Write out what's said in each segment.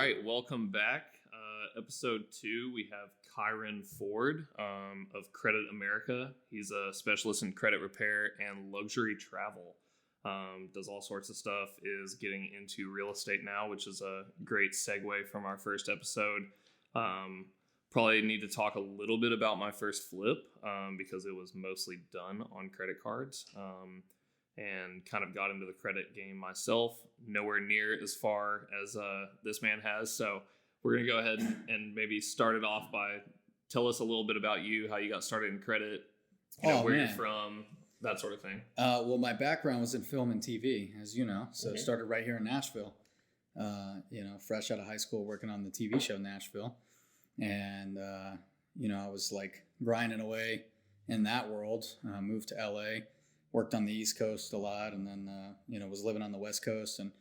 right, welcome back. Episode 2, we have Kyron Ford of Credit America. He's a specialist in credit repair and luxury travel. Does all sorts of stuff, is getting into real estate now, which is a great segue from our first episode. Probably need to talk a little bit about my first flip because it was mostly done on credit cards. And kind of got into the credit game myself, nowhere near as far as this man has. So we're going to go ahead and maybe start it off by tell us a little bit about you, how you got started in credit, where you're from, that sort of thing. Well, my background was in film and TV, as you know. So started right here in Nashville, fresh out of high school working on the TV show Nashville. And, I was like grinding away in that world, moved to LA. Worked on the East Coast a lot, and then, was living on the West Coast and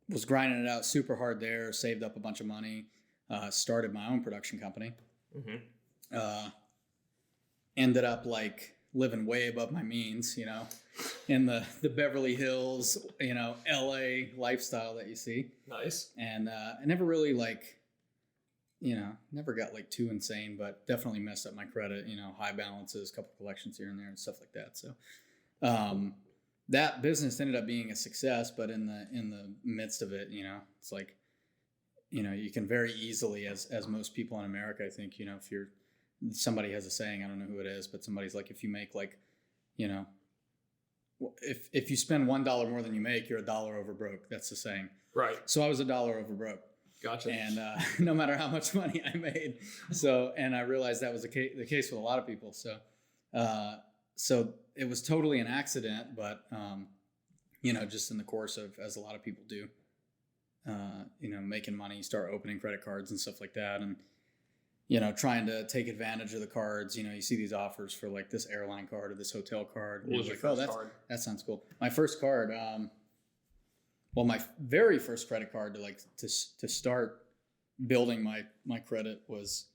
was grinding it out super hard there, saved up a bunch of money, started my own production company. Ended up like living way above my means, in the Beverly Hills, LA lifestyle that you see. Nice. And I never really never got like too insane, but definitely messed up my credit, high balances, couple collections here and there and stuff like that. So, that business ended up being a success, but in the midst of it, it's like, you can very easily, as most people in America, I think, somebody has a saying, I don't know who it is, but somebody's like, if you make like, if you spend $1 more than you make, you're $1 over broke. That's the saying. Right. So I was $1 over broke. Gotcha. And no matter how much money I made, and I realized that was the case with a lot of people. So it was totally an accident, but just in the course of, as a lot of people do, making money, start opening credit cards and stuff like that, and trying to take advantage of the cards. You see these offers for like this airline card or this hotel card. What was your first card? That sounds cool. My first card. Well, my very first credit card to start building my credit was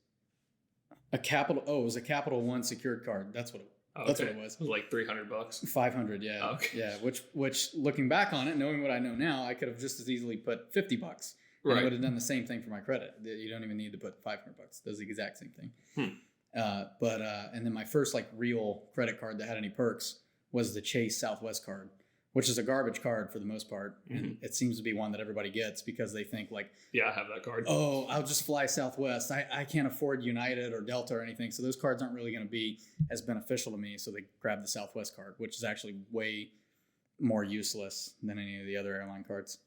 a Capital. Oh, it was a Capital One secured card. That's what it was. It was like $300. 500, yeah. Okay. Yeah, which looking back on it, knowing what I know now, I could have just as easily put $50. Right. And I would have done the same thing for my credit. You don't even need to put $500. Does the exact same thing. And then my first like real credit card that had any perks was the Chase Southwest card, which is a garbage card for the most part. And it seems to be one that everybody gets because they think like, yeah, I have that card. Oh, I'll just fly Southwest. I can't afford United or Delta or anything. So those cards aren't really going to be as beneficial to me. So they grab the Southwest card, which is actually way more useless than any of the other airline cards.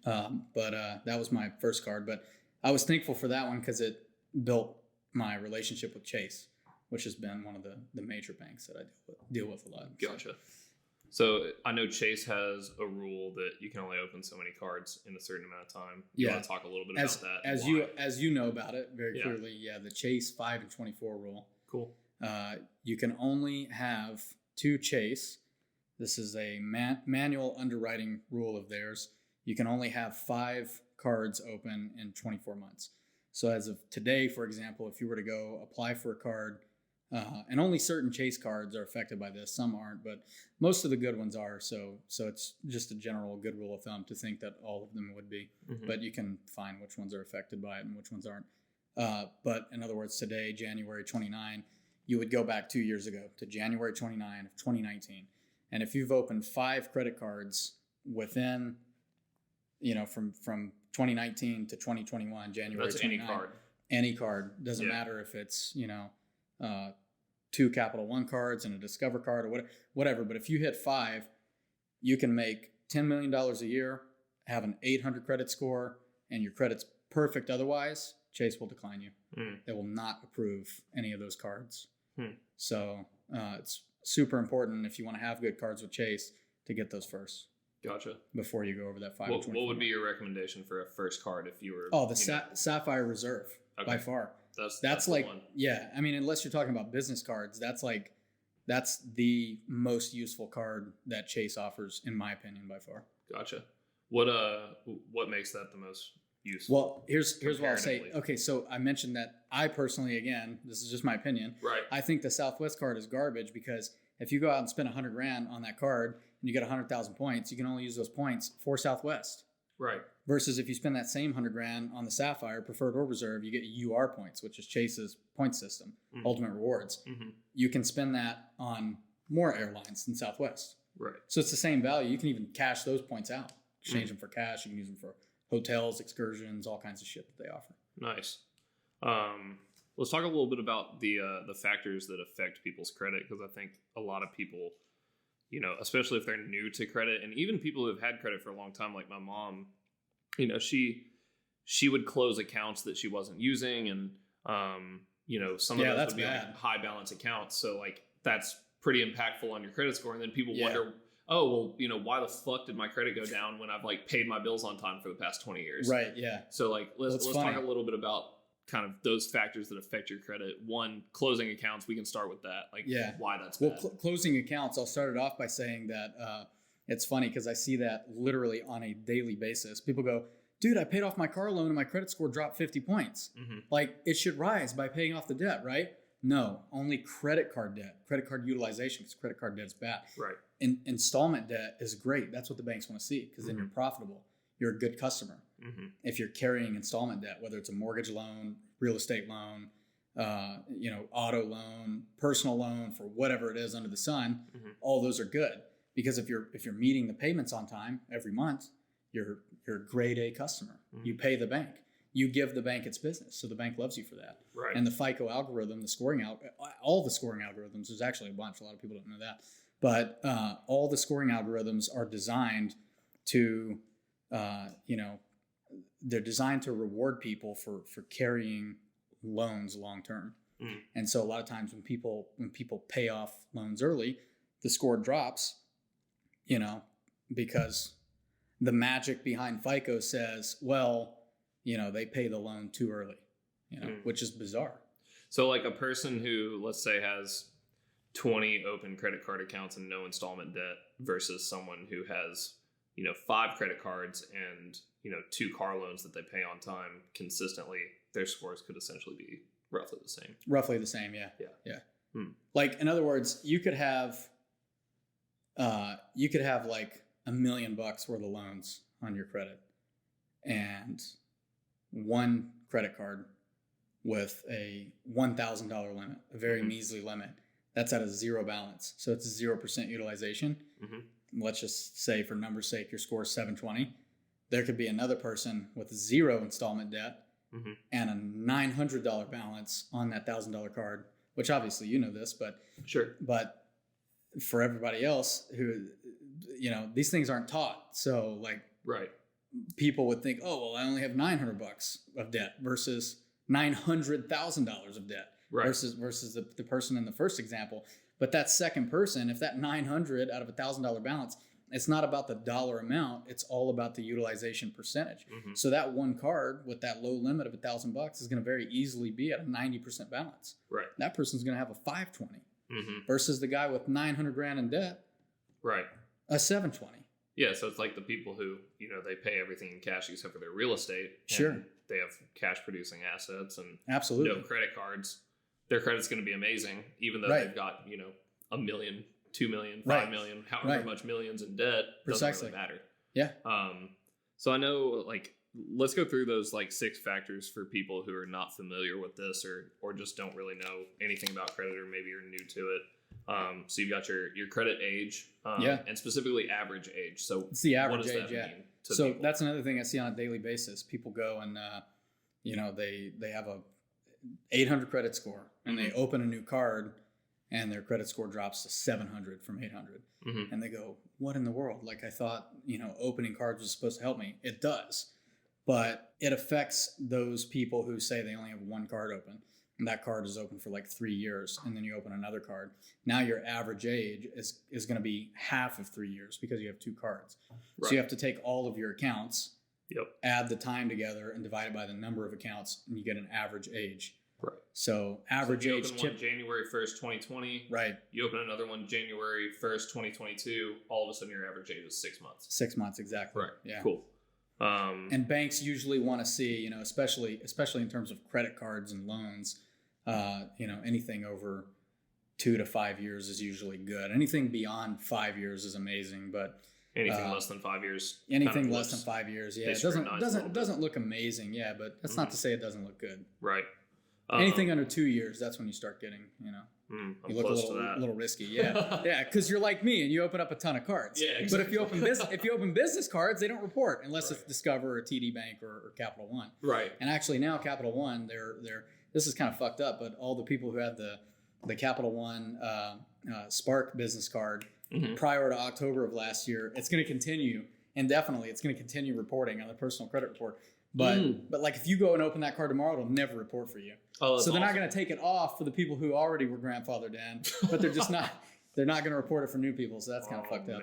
But that was my first card. But I was thankful for that one because it built my relationship with Chase, which has been one of the major banks that I deal with a lot. Gotcha. So I know Chase has a rule that you can only open so many cards in a certain amount of time. You want to talk a little bit about that? As you know about it very clearly, the Chase 5 and 24 rule. Cool. You can only have 2 Chase. This is a manual underwriting rule of theirs. You can only have 5 cards open in 24 months. So as of today, for example, if you were to go apply for a card, and only certain Chase cards are affected by this. Some aren't, but most of the good ones are. So it's just a general good rule of thumb to think that all of them would be. But you can find which ones are affected by it and which ones aren't. But in other words, today, January 29, you would go back 2 years ago to January 29 of 2019. And if you've opened 5 credit cards within, from 2019 to 2021, January 29, any card, doesn't matter if it's, 2 Capital One cards and a Discover card or whatever. But if you hit 5, you can make $10 million a year, have an 800 credit score, and your credit's perfect otherwise, Chase will decline you. They will not approve any of those cards. So it's super important if you want to have good cards with Chase to get those first. Gotcha. Before you go over that 5. What would be your recommendation for a first card if you were? Oh, the Sapphire Reserve by far. That's like, one. Yeah. I mean, unless you're talking about business cards, that's the most useful card that Chase offers, in my opinion, by far. Gotcha. What makes that the most useful? Well, here's what I'll say. Okay, so I mentioned that I personally, again, this is just my opinion. Right. I think the Southwest card is garbage because if you go out and spend $100,000 on that card and you get 100,000 points, you can only use those points for Southwest. Right. Versus if you spend that same 100 grand on the Sapphire, preferred or reserve, you get UR points, which is Chase's point system, Ultimate Rewards. You can spend that on more airlines than Southwest. Right. So it's the same value. You can even cash those points out, exchange them for cash. You can use them for hotels, excursions, all kinds of shit that they offer. Nice. Let's talk a little bit about the factors that affect people's credit, because I think a lot of people, you know, especially if they're new to credit, and even people who have had credit for a long time, like my mom, you know, she would close accounts that she wasn't using, and you know, some of those would be like high balance accounts. So like that's pretty impactful on your credit score. And then people wonder, oh, well, you know, why the fuck did my credit go down when I've like paid my bills on time for the past 20 years? Right. Yeah. So like, let's talk a little bit about kind of those factors that affect your credit. One, closing accounts. We can start with that. Like why that's bad. Well, closing accounts, I'll start it off by saying that it's funny because I see that literally on a daily basis. People go, dude, I paid off my car loan and my credit score dropped 50 points. Like it should rise by paying off the debt, right? No, only credit card debt, credit card utilization, because credit card debt's bad. Right. Installment debt is great. That's what the banks want to see, because then you're profitable. You're a good customer. If you're carrying installment debt, whether it's a mortgage loan, real estate loan, you know, auto loan, personal loan, for whatever it is under the sun, all those are good. Because if you're meeting the payments on time every month, you're a grade A customer. You pay the bank. You give the bank its business, so the bank loves you for that. Right. And the FICO algorithm, the scoring all the scoring algorithms, there's actually a bunch. A lot of people don't know that, but all the scoring algorithms are designed to, you know, they're designed to reward people for carrying loans long term. And so a lot of times when people pay off loans early, the score drops, you know, because the magic behind FICO says, well, you know, they pay the loan too early, you know, which is bizarre. So like a person who, let's say, has 20 open credit card accounts and no installment debt versus someone who has, you know, 5 credit cards and, you know, 2 car loans that they pay on time consistently, their scores could essentially be roughly the same. Roughly the same. Yeah. Yeah. Yeah. Like, in other words, you could have like $1 million worth of loans on your credit, and one credit card with a $1,000 limit, a very measly limit, that's at a zero balance. So it's 0% utilization. Let's just say, for numbers' sake, your score is 720. There could be another person with 0 installment debt and a $900 balance on that $1,000 card, which obviously you know this, but but for everybody else who, you know, these things aren't taught. So like, people would think, oh, well, I only have $900 of debt versus $900,000 of debt versus the person in the first example. But that second person, if that 900 out of $1,000 balance, it's not about the dollar amount. It's all about the utilization percentage. So that one card with that low limit of $1,000 is going to very easily be at a 90% balance. Right. That person's going to have a 520 versus the guy with 900 grand in debt, a 720. Yeah, so it's like the people who, you know, they pay everything in cash except for their real estate. Sure. They have cash producing assets and absolutely no credit cards. Their credit's going to be amazing, even though they've got, you know, $1 million, $2 million, $5 million, however much millions in debt. Precisely. Doesn't really matter. Yeah. So I know, like, let's go through those like 6 factors for people who are not familiar with this or just don't really know anything about credit, or maybe you're new to it. So you've got your credit age, and specifically average age. So it's the average age, mean to so people? That's another thing I see on a daily basis. People go and, you know, they have a 800 credit score and they open a new card and their credit score drops to 700 from 800. And they go, what in the world? Like, I thought, you know, opening cards was supposed to help me. It does, but it affects those people who say they only have one card open. And that card is open for like 3 years, and then you open another card. Now your average age is going to be half of 3 years because you have 2 cards. So you have to take all of your accounts, add the time together, and divide it by the number of accounts, and you get an average age. So average age. You open one January 1st, 2020. You open another one January 1st, 2022. All of a sudden, your average age is 6 months. 6 months, exactly. Yeah. Cool. And banks usually want to see, you know, especially in terms of credit cards and loans, you know, anything over 2 to 5 years is usually good. Anything beyond 5 years is amazing, but Anything less than 5 years. Anything less than 5 years, yeah. It doesn't doesn't look amazing, yeah, but that's not to say it doesn't look good. Right. Anything under 2 years, that's when you start getting, I'm you look close a to that. little risky, yeah, yeah, because you're like me and you open up a ton of cards. Yeah, exactly. But if you open business cards, they don't report unless it's Discover or TD Bank or Capital One. Right. And actually now Capital One, they're this is kind of fucked up, but all the people who had the Capital One Spark business card prior to October of last year, it's going to continue indefinitely. It's going to continue reporting on the personal credit report. But like if you go and open that card tomorrow, it'll never report for you. Oh, so they're not going to take it off for the people who already were grandfathered in, but they're not going to report it for new people. So that's kind of fucked up.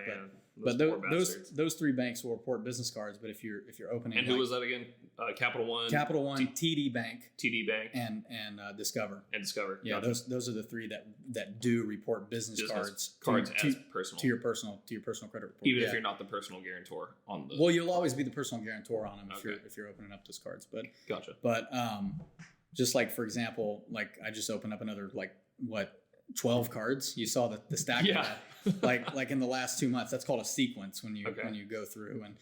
But those three banks will report business cards. But if you're opening, and who was that again? Capital One, TD Bank, and Discover. Yeah, gotcha. those are the three that do report business cards as personal to your personal credit report. Even if you're not the personal guarantor on the. Well, you'll always be the personal guarantor on them if you're opening up those cards. But gotcha. But just like for example, like I just opened up another 12 cards. You saw the stack of that. like in the last 2 months. That's called a sequence when you go through and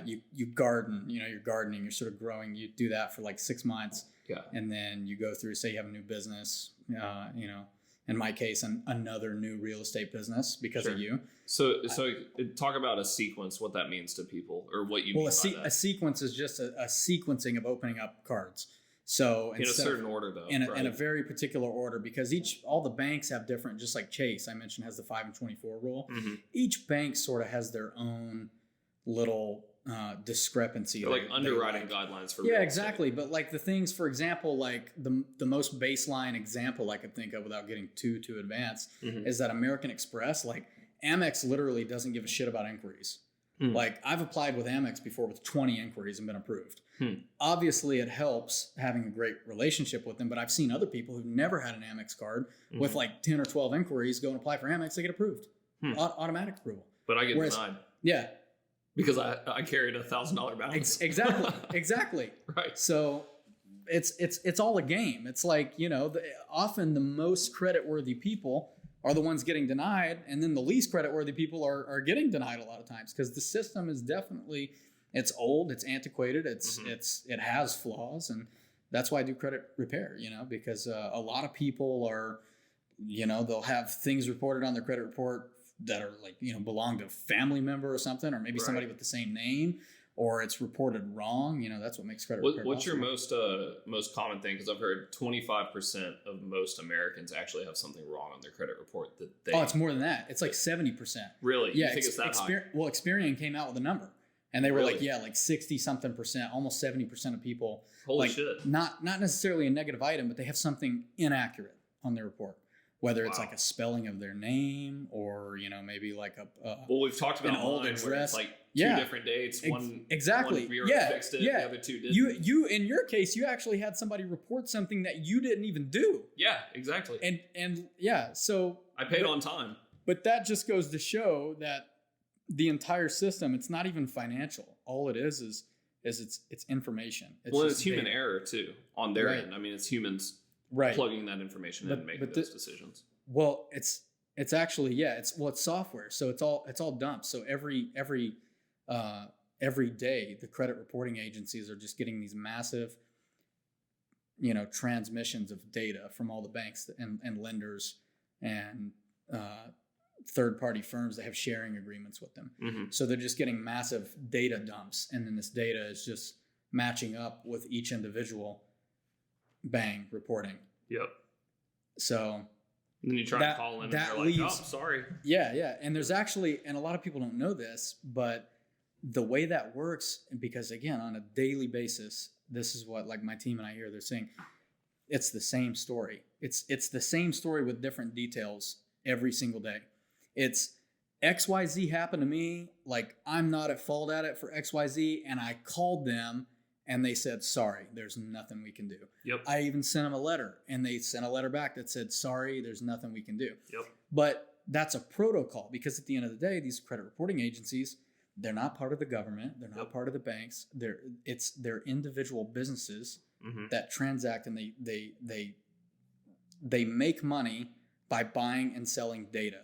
you garden. You're gardening. You're sort of growing. You do that for like 6 months. Yeah. And then you go through. Say you have a new business. In my case, another new real estate business because of you. So talk about a sequence. What that means to people, or what you mean by that. A sequence is just a sequencing of opening up cards. So in a certain order, though, in a very particular order, because all the banks have different. Just like Chase, I mentioned, has the 5 and 24 rule. Mm-hmm. Each bank sort of has their own little discrepancy. They're like underwriting guidelines for. Yeah, exactly. But like the things, for example, like the most baseline example I could think of without getting too advanced is that American Express, like Amex, literally doesn't give a shit about inquiries. Like I've applied with Amex before with 20 inquiries and been approved. Obviously, it helps having a great relationship with them, but I've seen other people who've never had an Amex card with like 10 or 12 inquiries go and apply for Amex, they get approved. Automatic approval. But I get denied. Yeah. Because I carried $1,000 balance. Exactly. Right. So it's all a game. It's like, often the most creditworthy people are the ones getting denied, and then the least creditworthy people are getting denied a lot of times because the system is definitely, it's old, it's antiquated, it has flaws, and that's why I do credit repair, because a lot of people are, they'll have things reported on their credit report that are like, belong to a family member or something, or maybe somebody with the same name, or it's reported wrong. That's what makes credit repair What's possible. your most common thing? Because I've heard 25% of most Americans actually have something wrong on their credit report that they. Oh, it's more than that. It's like 70%. Really? Yeah. You think it's that high? Well, Experian came out with a number, and they were like 60-something%, almost 70% of people. Holy shit! Not necessarily a negative item, but they have something inaccurate on their report. Whether it's like a spelling of their name, or maybe like well, we've talked about an old address. Where it's like two different dates. One bureau fixed it, the other two didn't. You in your case, you actually had somebody report something that you didn't even do. Yeah, exactly. And so I paid on time. But that just goes to show that the entire system, it's not even financial. All it is it's information. It's human error too on their end. I mean, it's humans. Right. Plugging that information in and making those decisions. Well, it's actually it's software, so it's all dumped. So every day the credit reporting agencies are just getting these massive transmissions of data from all the banks and lenders and third-party firms that have sharing agreements with them. So they're just getting massive data dumps, and then this data is just matching up with each individual bang reporting. Yep. So and then you try to call in and they're like, oh, sorry. Yeah. And there's actually, and a lot of people don't know this, but the way that works, because again, on a daily basis, this is what like my team and I hear, they're saying it's the same story. It's the same story with different details every single day. It's XYZ happened to me, like I'm not at fault at it for XYZ, and I called them and they said, sorry, there's nothing we can do. Yep. I even sent them a letter, and they sent a letter back that said, sorry, there's nothing we can do. Yep. But that's a protocol, because at the end of the day, these credit reporting agencies, they're not part of the government. They're not part of the banks. They're individual businesses that transact, and they make money by buying and selling data.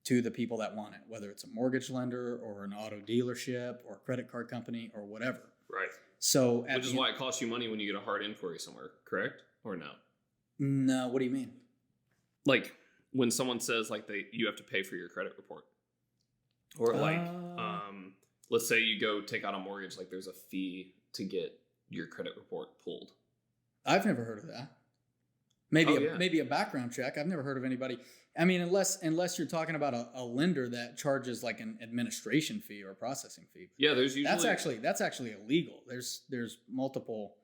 to the people that want it, whether it's a mortgage lender or an auto dealership or a credit card company or whatever. Right. So, which is why it costs you money when you get a hard inquiry somewhere, correct? Or no? No. What do you mean? Like when someone says like you have to pay for your credit report, or like let's say you go take out a mortgage, like there's a fee to get your credit report pulled. I've never heard of that. Maybe a background check. I've never heard of anybody. I mean, unless you're talking about a lender that charges like an administration fee or a processing fee. Yeah, there's usually that's actually illegal. There's multiple.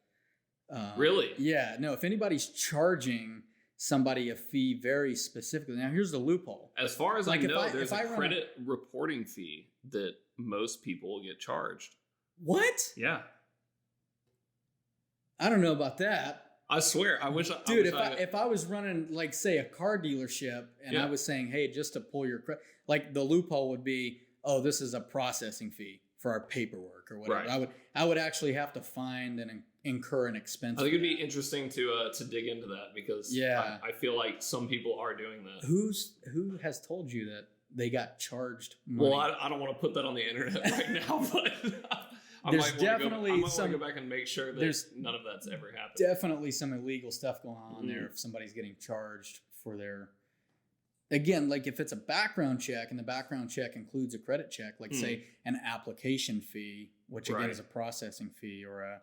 Really? Yeah. No. If anybody's charging somebody a fee very specifically, now here's the loophole. As far as like I know, there's a credit reporting fee that most people get charged. What? Yeah. I don't know about that. I swear, I wish. Dude, if I was running, like, say, a car dealership, and I was saying, hey, just to pull your credit, like, the loophole would be, oh, this is a processing fee for our paperwork or whatever. Right. I would actually have to find and incur an expense. I think it'd be interesting to dig into that because I feel like some people are doing that. Who has told you that they got charged money? Well, I don't want to put that on the internet right now, but. I might go back and make sure that none of that's ever happened. Definitely some illegal stuff going on there if somebody's getting charged for their... Again, like if it's a background check and the background check includes a credit check, like say an application fee, which again is a processing fee, or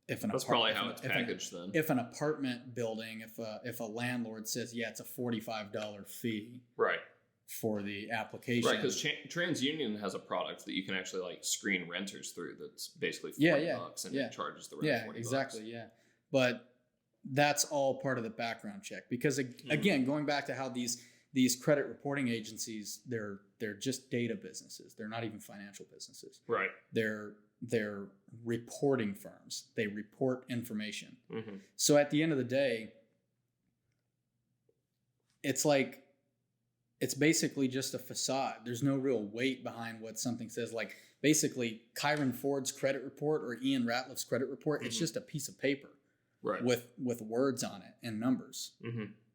that's probably how it's packaged then. If an apartment building, if a landlord says, yeah, it's a $45 fee. Right. For the application. Right, because TransUnion has a product that you can actually like screen renters through that's basically $40 and it charges the rent $40. Exactly, yeah. But that's all part of the background check. Because again, going back to how these credit reporting agencies, they're just data businesses. They're not even financial businesses. Right. They're reporting firms. They report information. Mm-hmm. So at the end of the day, it's basically just a facade. There's no real weight behind what something says. Like basically Kyron Ford's credit report or Ian Ratliff's credit report, it's just a piece of paper with words on it and numbers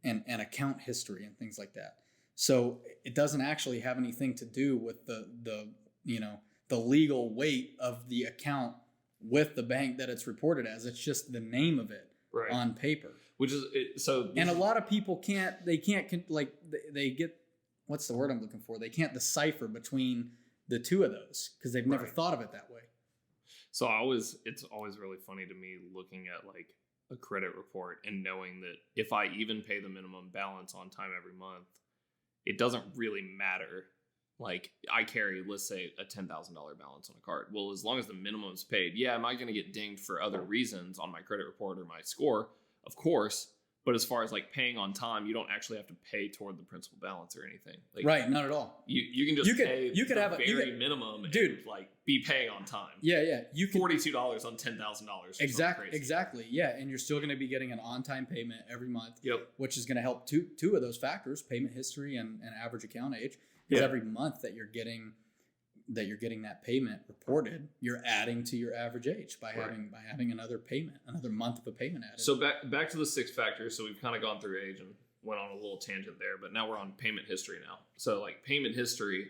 and account history and things like that. So it doesn't actually have anything to do with the legal weight of the account with the bank that it's reported as. It's just the name of it on paper. Which is and a lot of people can't get, what's the word I'm looking for? They can't decipher between the two of those because they've never thought of it that way. So it's always really funny to me looking at like a credit report and knowing that if I even pay the minimum balance on time every month, it doesn't really matter. Like I carry, let's say, a $10,000 balance on a card. Well, as long as the minimum is paid, am I going to get dinged for other reasons on my credit report or my score? Of course. But as far as like paying on time, you don't actually have to pay toward the principal balance or anything. Like, right, not at all. You can just pay the very minimum, dude, and like be paying on time. Yeah. You can $42 on $10,000. Exactly. Yeah, and you're still going to be getting an on-time payment every month. Yep. Which is going to help two of those factors: payment history and average account age. Because every month that you're getting that payment reported, you're adding to your average age by having another month of a payment added. So back to the 6 factors. So we've kind of gone through age and went on a little tangent there, but now we're on payment history now. So like payment history,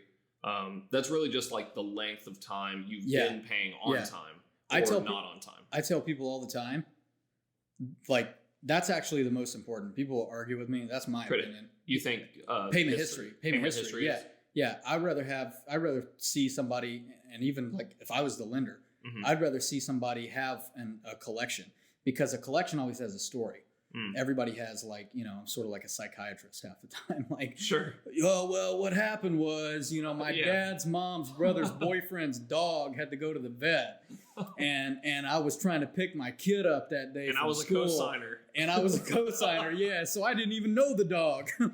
that's really just like the length of time you've been paying on time or not on time. I tell people all the time, like that's actually the most important. People will argue with me. That's my opinion. You think payment history? Payment history. Yeah, I'd rather see somebody, and even like if I was the lender, I'd rather see somebody have a collection, because a collection always has a story. Everybody has sort of like a psychiatrist half the time. Like, sure. Oh, well, what happened was, my dad's mom's brother's boyfriend's dog had to go to the vet. And I was trying to pick my kid up that day. And I was a co-signer. And I was a co-signer, yeah. So I didn't even know the dog. And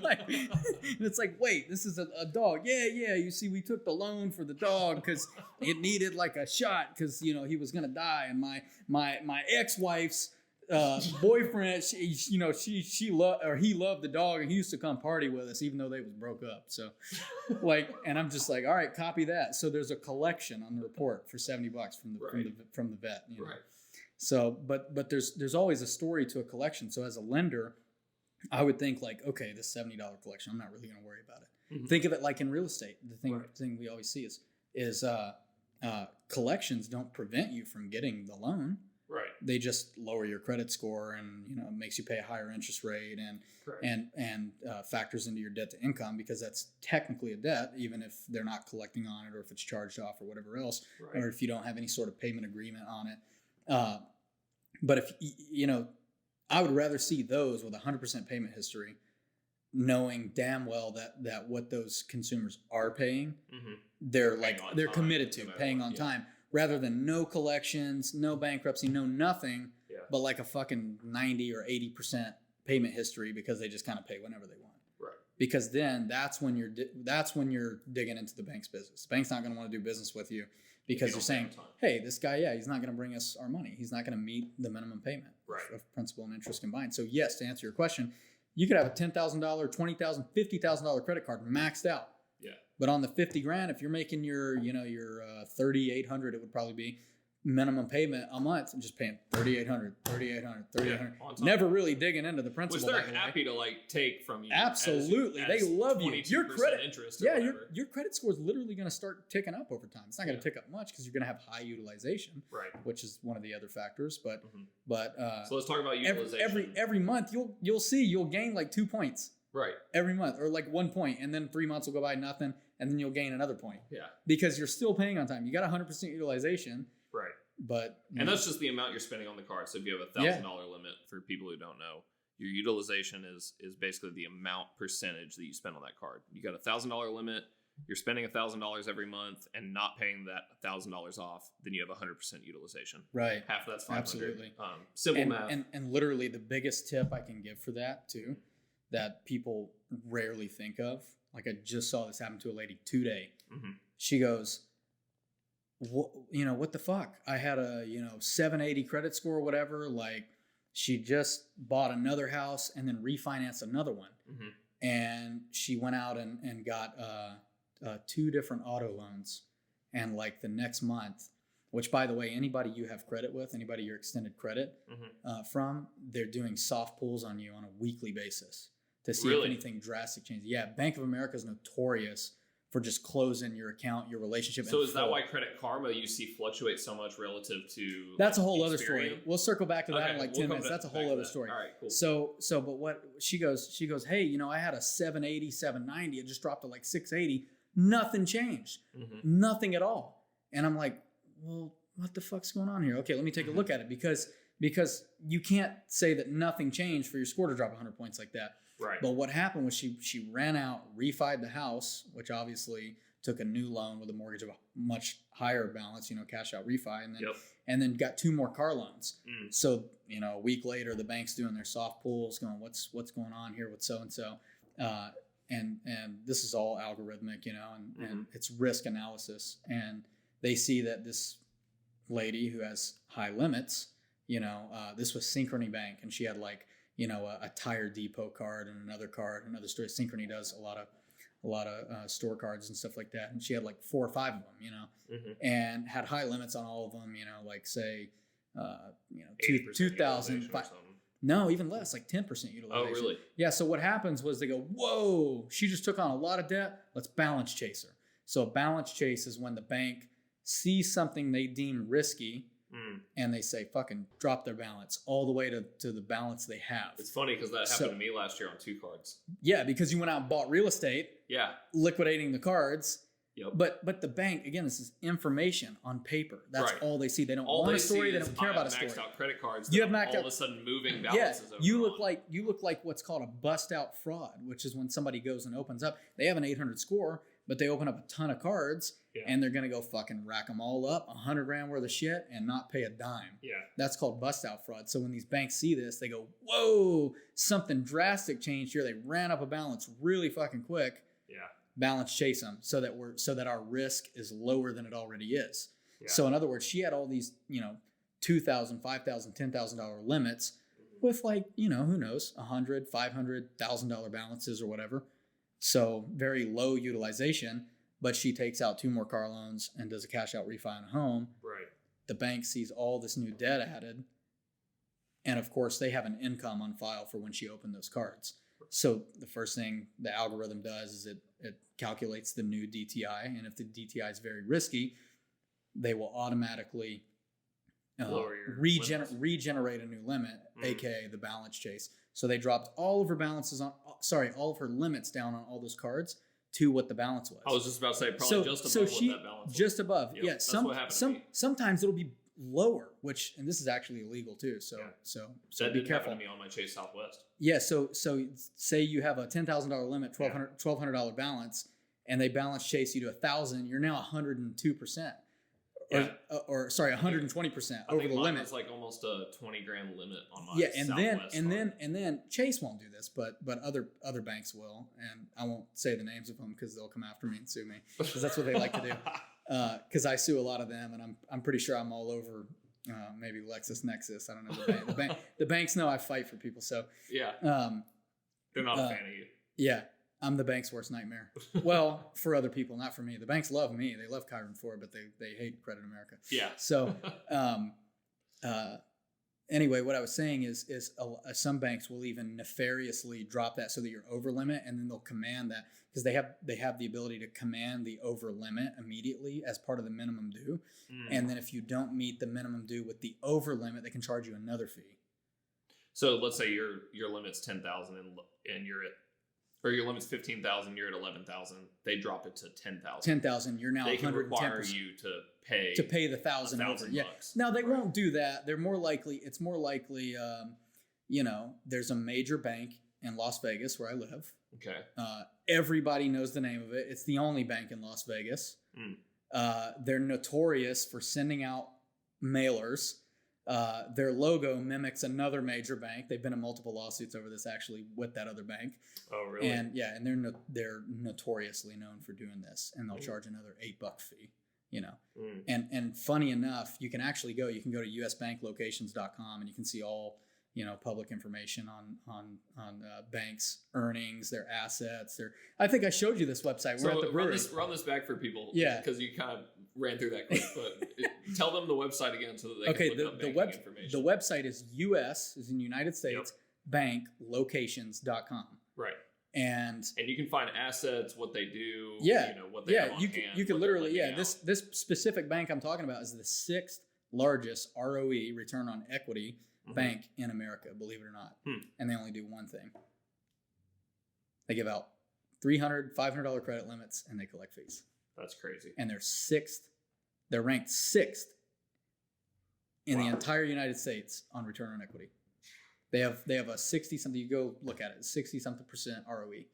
it's like, wait, this is a dog. Yeah. You see, we took the loan for the dog because it needed like a shot because, he was going to die. And my ex-wife's boyfriend, he loved the dog, and he used to come party with us even though they was broke up. So and I'm just like, all right, copy that. So there's a collection on the report for $70 from the vet. Right. So, but there's always a story to a collection. So as a lender, I would think like, okay, this $70 collection, I'm not really going to worry about it. Mm-hmm. Think of it like in real estate. The thing we always see is collections don't prevent you from getting the loan. Right. They just lower your credit score, and it makes you pay a higher interest rate, and factors into your debt to income, because that's technically a debt, even if they're not collecting on it, or if it's charged off, or whatever else, or if you don't have any sort of payment agreement on it. But if I would rather see those with 100% payment history, knowing damn well that what those consumers are paying, they're committed to paying on time. Rather than no collections, no bankruptcy, no nothing, but like a fucking 90 or 80% payment history because they just kind of pay whenever they want. Right. Because then that's when you're digging into the bank's business. The bank's not going to want to do business with you because you're saying, hey, this guy, he's not going to bring us our money. He's not going to meet the minimum payment of principal and interest combined. So yes, to answer your question, you could have a $10,000, $20,000, $50,000 credit card maxed out. Yeah. But on the $50,000, if you're making your $3,800, it would probably be minimum payment a month, and just paying $3,800, never really digging into the principal. Which they're happy to take from you. Absolutely, they love you. Your credit interest. Your credit score is literally going to start ticking up over time. It's not going to tick up much because you're going to have high utilization, right? Which is one of the other factors. But so let's talk about utilization. Every month you'll gain like 2 points. Right. Every month, or like 1 point, and then 3 months will go by nothing, and then you'll gain another point. Yeah. Because you're still paying on time. You got 100% utilization. Right. But that's just the amount you're spending on the card. So if you have a $1,000 limit, for people who don't know, your utilization is basically the amount percentage that you spend on that card. You got a $1,000 limit, you're spending $1,000 every month and not paying that $1,000 off, then you have 100% utilization. Right. Half of that's $500. Absolutely. Simple math. And literally the biggest tip I can give for that too, that people rarely think of. Like I just saw this happen to a lady today. Mm-hmm. She goes, what the fuck? I had a 780 credit score or whatever. Like she just bought another house and then refinanced another one. Mm-hmm. And she went out and got 2 different auto loans. And like the next month, which by the way, anybody you have credit with, anybody you're extended credit from, they're doing soft pulls on you on a weekly basis to see if anything drastic changes. Yeah, Bank of America is notorious for just closing your account, your relationship. So is that why Credit Karma you see fluctuate so much relative to? That's a whole other story. We'll circle back to that in like 10 minutes. That's a whole other story. All right, cool. So, but what she goes, hey, I had a 780, 790. It just dropped to like 680. Nothing changed. Mm-hmm. Nothing at all. And I'm like, well, what the fuck's going on here? Okay, let me take a look at it because you can't say that nothing changed for your score to drop 100 points like that. Right. But what happened was she ran out, refied the house, which obviously took a new loan with a mortgage of a much higher balance, cash out refi, and then got 2 more car loans. Mm. So, a week later, the bank's doing their soft pulls, going, what's going on here with so and so, and this is all algorithmic, and it's risk analysis, and they see that this lady who has high limits, this was Synchrony Bank, and she had like a Tire Depot card and another store. Synchrony does a lot of store cards and stuff like that. And she had like 4 or 5 of them, and had high limits on all of them, like say, 2,000. No, even less, like 10% utilization. Oh, really? Yeah. So what happens was they go, whoa, she just took on a lot of debt. Let's balance chase her. So a balance chase is when the bank sees something they deem risky, and they say, fucking drop their balance all the way to the balance they have. It's funny because that happened to me last year on 2 cards. Yeah, because you went out and bought real estate. Yeah. Liquidating the cards. Yep. But the bank, again, this is information on paper. That's all they see. They don't want a story. They don't care about a story. Maxed out credit cards. You have maxed all of a sudden moving balances. Yeah, you look like what's called a bust out fraud, which is when somebody goes and opens up. They have an 800 score, but they open up a ton of cards, and they're gonna go fucking rack them all up, $100,000 worth of shit, and not pay a dime. Yeah, that's called bust out fraud. So when these banks see this, they go, "Whoa, something drastic changed here." They ran up a balance really fucking quick. Yeah, balance chase them so that our risk is lower than it already is. Yeah. So in other words, she had all these $2,000, $5,000, $10,000 limits with like who knows $100,000, $500,000, $1,000 balances or whatever. So very low utilization, but she takes out 2 more car loans and does a cash out refi on a home. Right. The bank sees all this new debt added. And of course they have an income on file for when she opened those cards. So the first thing the algorithm does is it calculates the new DTI, and if the DTI is very risky, they will automatically regenerate a new limit, aka the balance chase. So they dropped all of her all of her limits down on all those cards to what the balance was. I was just about to say probably just above what that balance was. Just above. Yep, Yeah. that's what happened to me. Sometimes it'll be lower, and this is actually illegal too. So that be did careful. happen to me on my Chase Southwest. Yeah. So say you have a $10,000 limit, $1,200 balance, and they balance chase you to 1,000. You're now 102%. Or sorry, 120% over the limit. It's like almost a 20 grand limit on my Southwest and then Chase won't do this, but other banks will, and I won't say the names of them because they'll come after me and sue me because that's what they like to do. Because I sue a lot of them, and I'm pretty sure I'm all over. Maybe LexisNexis. I don't know the banks know I fight for people, so yeah. They're not a fan of you. Yeah. I'm the bank's worst nightmare. Well, for other people, not for me. The banks love me. They love Kyron Ford, but they hate Credit America. Yeah. So, anyway, what I was saying is some banks will even nefariously drop that so that you're over limit, and then they'll command that because they have the ability to command the over limit immediately as part of the minimum due, and then if you don't meet the minimum due with the over limit, they can charge you another fee. So let's say your limit's 10,000 and you're at. Or your limit's 15,000, you're at 11,000. They drop it to 10,000. 10,000, you're now 110%. They can require you to pay the 1,000 over. Yeah. Bucks. Now they won't do that. They're more likely. It's more likely. There's a major bank in Las Vegas where I live. Okay. Everybody knows the name of it. It's the only bank in Las Vegas. They're notorious for sending out mailers. Their logo mimics another major bank. They've been in multiple lawsuits over this actually with that other bank. Oh, really? And they're notoriously known for doing this, and they'll charge another $8 fee. And funny enough, you can go to usbanklocations.com and you can see all public information on banks' earnings, their assets. I think I showed you this website. We're at the brewery. Run this back for people. Yeah, because you kind of ran through that quick, but tell them the website again so that they can look up banking information. The website is US, is in United States, banklocations.com. Right. And you can find assets, what they do, what they have on hand. You can literally, this specific bank I'm talking about is the 6th largest ROE, return on equity, bank in America, believe it or not. And they only do one thing. They give out $300, $500 credit limits, and they collect fees. That's crazy. And they're ranked 6th in the entire United States on return on equity. They have a 60-something. You go look at it, 60-something% ROE.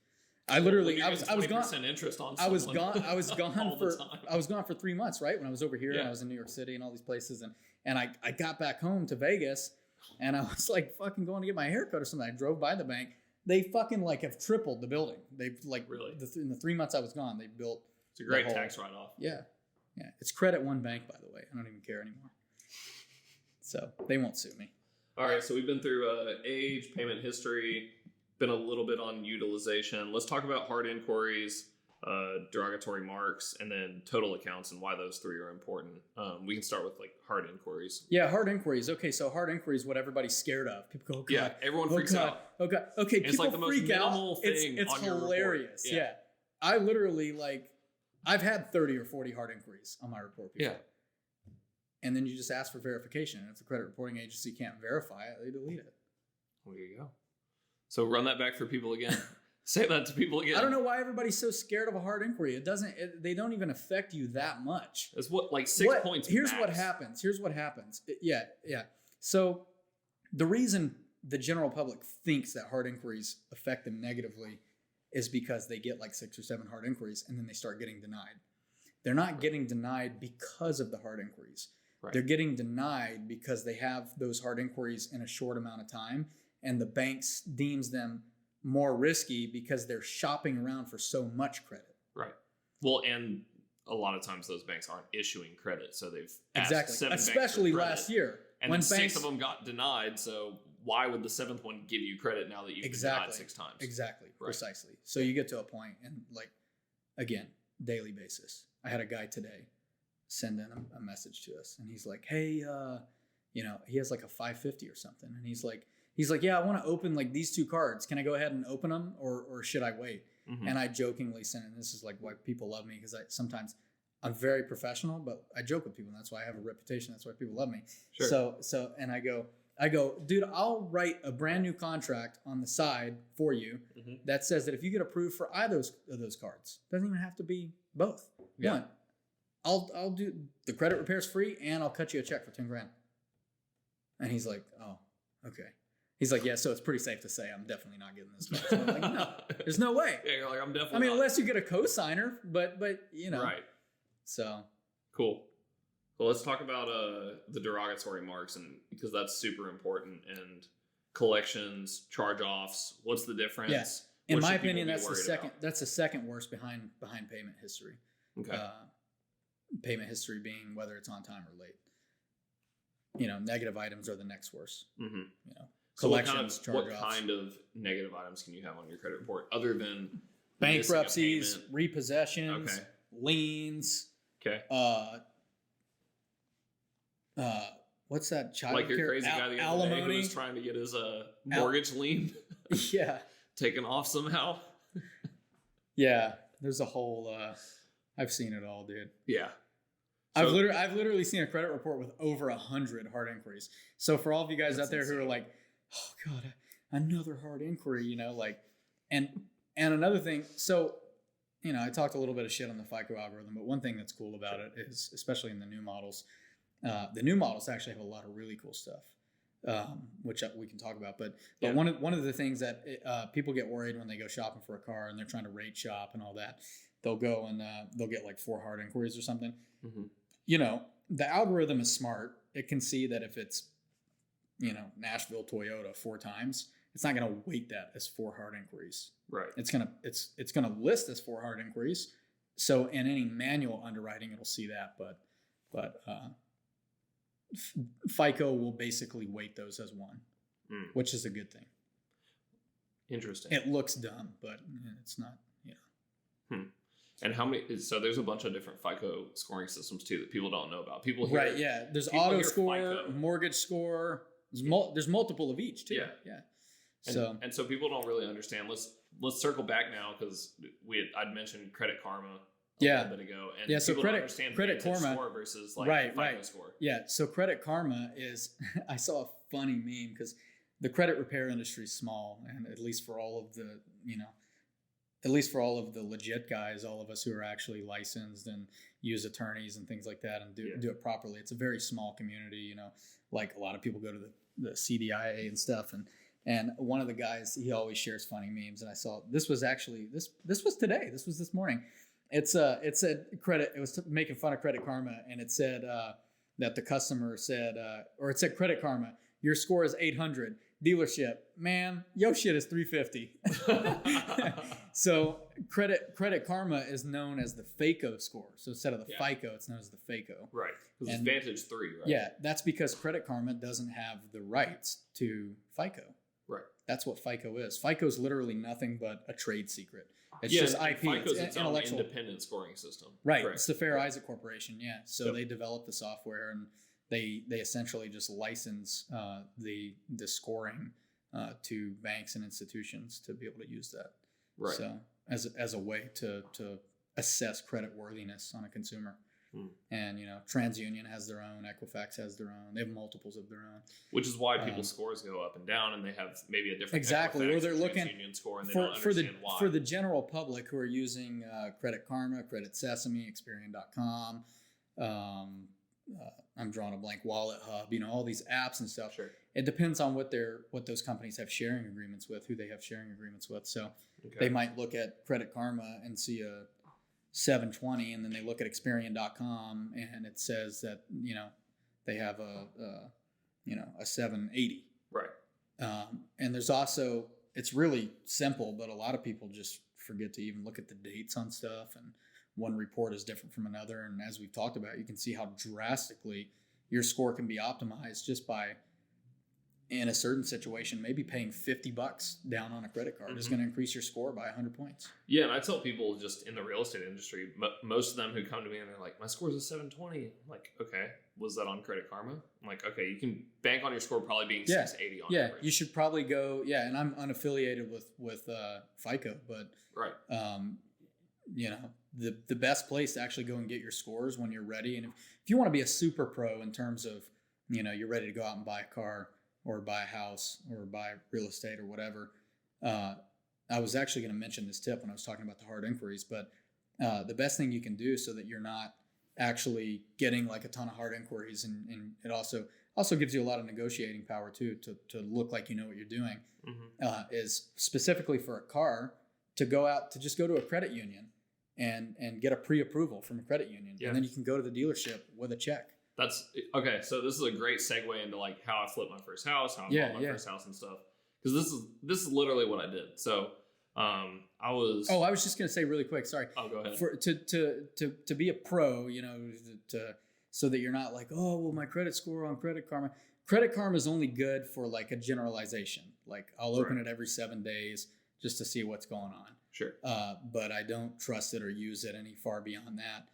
I was gone. Interest on I was gone for 3 months, right? When I was over here and I was in New York City and all these places, and I got back home to Vegas, and I was like fucking going to get my haircut or something. I drove by the bank. They fucking have tripled the building. They've really in the 3 months I was gone, they built. It's a great tax write-off. Yeah. It's Credit One Bank, by the way. I don't even care anymore. So they won't sue me. All right, so we've been through age, payment history, been a little bit on utilization. Let's talk about hard inquiries, derogatory marks, and then total accounts and why those three are important. We can start with hard inquiries. Yeah, hard inquiries. Okay, so hard inquiries, what everybody's scared of. People go, oh, God. Yeah, everyone freaks out. Oh, God. Okay, it's people the most freak minimal out. Thing it's on hilarious. Your report. Yeah. I literally, I've had 30 or 40 hard inquiries on my report before. Yeah. And then you just ask for verification. And if the credit reporting agency can't verify it, they delete it. Well, there you go. So run that back for people again. Say that to people again. I don't know why everybody's so scared of a hard inquiry. They don't even affect you that much. It's 6 points. Here's max. what happens. Yeah. So the reason the general public thinks that hard inquiries affect them negatively is because they get 6 or 7 hard inquiries and then they start getting denied. They're not getting denied because of the hard inquiries. Right. They're getting denied because they have those hard inquiries in a short amount of time, and the banks deems them more risky because they're shopping around for so much credit. Right. Well, and a lot of times those banks aren't issuing credit, so they've asked exactly, 7 especially banks for last year, and when 6 of them got denied. So why would the 7th one give you credit now that you've been denied 6 times? Exactly, right. Precisely. So you get to a point, and again, daily basis. I had a guy today send in a message to us, and he's like, hey, he has a 550 or something, and he's like, He's like, yeah, I want to open like these 2 cards. Can I go ahead and open them, or should I wait? Mm-hmm. And I jokingly said, and this is like why people love me, because sometimes I'm very professional, but I joke with people. And that's why I have a reputation. That's why people love me. Sure. So, and I go, dude, I'll write a brand new contract on the side for you that says that if you get approved for either of those cards, doesn't even have to be both. Yeah. One, I'll do the credit repairs free, and I'll cut you a check for $10,000. And he's like, oh, okay. He's like, yeah, so it's pretty safe to say I'm definitely not getting this card. So I'm like, no, there's no way. Yeah, you're like, I'm definitely. I mean, not. unless you get a co-signer, but you know, right. So cool. Well, let's talk about the derogatory marks, and because that's super important, and collections, charge-offs. What's the difference? Yes, in my opinion, that's the second. That's the second worst behind payment history. Okay. Payment history being whether it's on time or late. You know, negative items are the next worst. Mm-hmm. You know, so collections, what kind of negative items can you have on your credit report other than bankruptcies, repossessions, liens? Okay. What's that? Child like your care? crazy guy the other day who was trying to get his mortgage lien yeah taken off somehow. Yeah, there's a whole. I've seen it all, dude. Yeah. So, I've literally seen a credit report with over 100 hard inquiries. So for all of you guys out there insane. Who are like, oh God, another hard inquiry, you know, like, and another thing. So, you know, I talked a little bit of shit on the FICO algorithm, but one thing that's cool about it is, especially in the new models actually have a lot of really cool stuff, which we can talk about. But yeah. one of the things that people get worried when they go shopping for a car and they're trying to rate shop and all that, they'll go and they'll get like 4 hard inquiries or something. Mm-hmm. You know, the algorithm is smart. It can see that if it's, you know, Nashville Toyota 4 times, it's not going to weight that as 4 hard inquiries. Right. It's gonna list as 4 hard inquiries. So in any manual underwriting, it'll see that, but FICO will basically weight those as 1, which is a good thing. Interesting. It looks dumb, but it's not. Yeah. And how many? So there's a bunch of different FICO scoring systems too that people don't know about. People hear, right? Yeah. There's auto score, FICO. Mortgage score. There's multiple of each too. Yeah. Yeah. And so people don't really understand. Let's circle back now because I'd mentioned Credit Karma a little bit ago, and so Credit Karma score versus like FICO score. Yeah. So Credit Karma is. I saw a funny meme because the credit repair industry is small, and at least for all of the legit guys, all of us who are actually licensed and use attorneys and things like that and do it properly. It's a very small community, you know, like a lot of people go to the CDIA and stuff. And one of the guys, he always shares funny memes. And I saw, this was actually, this was today, this was this morning. It said it was making fun of Credit Karma. And it said that the customer said, or it said Credit Karma, your score is 800. Dealership, man, yo shit is 350. So Credit Karma is known as the FACO score. So instead of the FICO, it's known as the FACO. Right. Because it's Vantage 3, right? Yeah, that's because Credit Karma doesn't have the rights to FICO. Right. That's what FICO is. FICO is literally nothing but a trade secret. It's just IP. FICO's its own independent scoring system. Right. Correct. It's the Fair Isaac Corporation. Yeah. So they developed the software and they essentially just license the scoring to banks and institutions to be able to use that. Right. So as a way to assess credit worthiness on a consumer. And you know, TransUnion has their own, Equifax has their own. They have multiples of their own. Which is why people's scores go up and down, and they have maybe a different exactly. Equifax or they're looking score, and they don't understand why. For the general public who are using Credit Karma, Credit Sesame, Experian.com. I'm drawing a blank. Wallet Hub, you know, all these apps and stuff. Sure. It depends on what those companies have sharing agreements with, who they have sharing agreements with. So they might look at Credit Karma and see a 720, and then they look at Experian.com and it says that, you know, they have a 780. Right. And there's also, it's really simple, but a lot of people just forget to even look at the dates on stuff, and one report is different from another. And as we've talked about, you can see how drastically your score can be optimized just by in a certain situation, maybe paying $50 down on a credit card is going to increase your score by 100 points. Yeah, and I tell people just in the real estate industry, most of them who come to me and they're like, my score's a 720. I'm like, okay, was that on Credit Karma? I'm like, okay, you can bank on your score probably being 680 on average. You should probably go, and I'm unaffiliated with FICO, but you know, the best place to actually go and get your scores when you're ready. And if you want to be a super pro in terms of, you know, you're ready to go out and buy a car or buy a house or buy real estate or whatever. I was actually going to mention this tip when I was talking about the hard inquiries, but the best thing you can do so that you're not actually getting like a ton of hard inquiries, and it also gives you a lot of negotiating power too, to look like you know what you're doing, is specifically for a car to go out to just go to a credit union and get a pre-approval from a credit union. And then you can go to the dealership with a check. That's okay. So this is a great segue into like how I flipped my first house, how I bought my first house and stuff. Because this is literally what I did. So I was. Oh, I was just gonna say really quick. Sorry. Oh, go ahead. To be a pro, you know, so that you're not like, oh well, my credit score on Credit Karma. Credit Karma is only good for like a generalization. Like I'll open it every 7 days just to see what's going on. Sure. But I don't trust it or use it any far beyond that.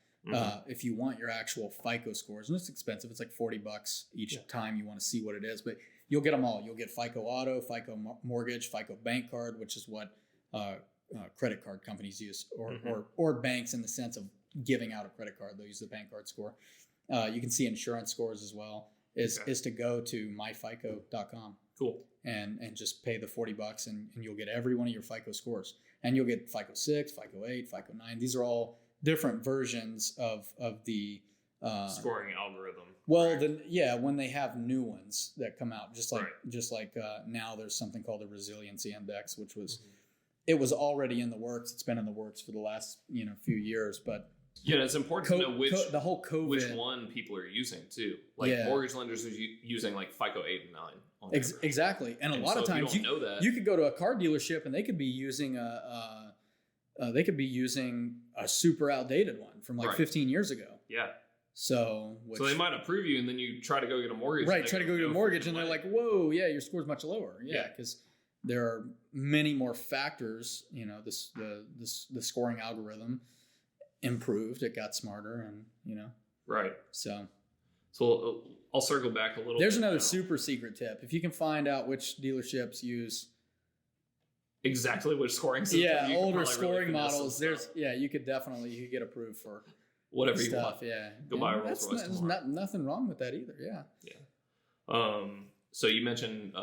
If you want your actual FICO scores, and it's expensive, it's like $40 each time you want to see what it is, but you'll get them all. You'll get FICO Auto, FICO Mortgage, FICO Bank Card, which is what credit card companies use, or banks in the sense of giving out a credit card. They'll use the bank card score. You can see insurance scores as well. Is to go to myfico.com. Cool. And just pay the $40 and you'll get every one of your FICO scores. And you'll get FICO 6, FICO 8, FICO 9. These are all different versions of the scoring algorithm. Well, when they have new ones that come out, just like now there's something called the resiliency index, which was it was already in the works. It's been in the works for the last few years, but it's important to know which the whole COVID, which one people are using too. Like mortgage lenders are using like FICO 8 and 9. On exactly, and a lot of times you could go to a car dealership and they could be using a super outdated one from like 15 years ago. Yeah. So they might approve you, and then you try to go get a mortgage. Right, try to go get a mortgage, and they're like, "Whoa, yeah, your score's much lower." Yeah, because there are many more factors. You know, the scoring algorithm improved; it got smarter, and Right. So I'll circle back a little. There's another super secret tip: if you can find out which dealerships use exactly which scoring system, older scoring models. You could get approved for whatever stuff. You want. Yeah, go buy a Rolls Royce tomorrow. Nothing wrong with that either. Yeah. So you mentioned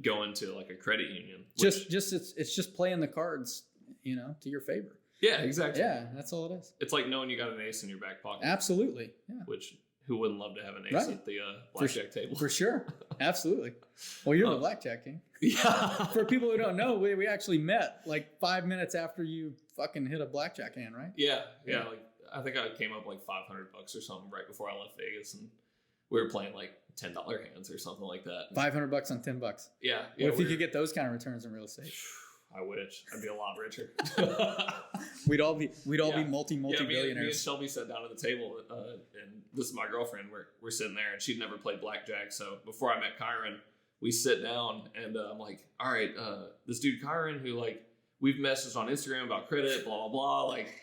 going to like a credit union. It's just playing the cards, to your favor. Yeah, exactly. Yeah, that's all it is. It's like knowing you got an ace in your back pocket. Absolutely. Yeah. Which who wouldn't love to have an ace at the blackjack table? For sure. Absolutely. Well, you're the blackjack king. Yeah. For people who don't know, we actually met like 5 minutes after you fucking hit a blackjack hand, right? Yeah. Like I think I came up like $500 or something right before I left Vegas, and we were playing like $10 hands or something like that. $500 on $10. Yeah. What if you could get those kind of returns in real estate? I wish. I'd be a lot richer. We'd all be multi-billionaires. Me and Shelby sat down at the table, and this is my girlfriend. We're sitting there, and she'd never played blackjack. So before I met Kyron, we sit down, and I'm like, all right, this dude Kyron, who like we've messaged on Instagram about credit, blah blah blah. Like,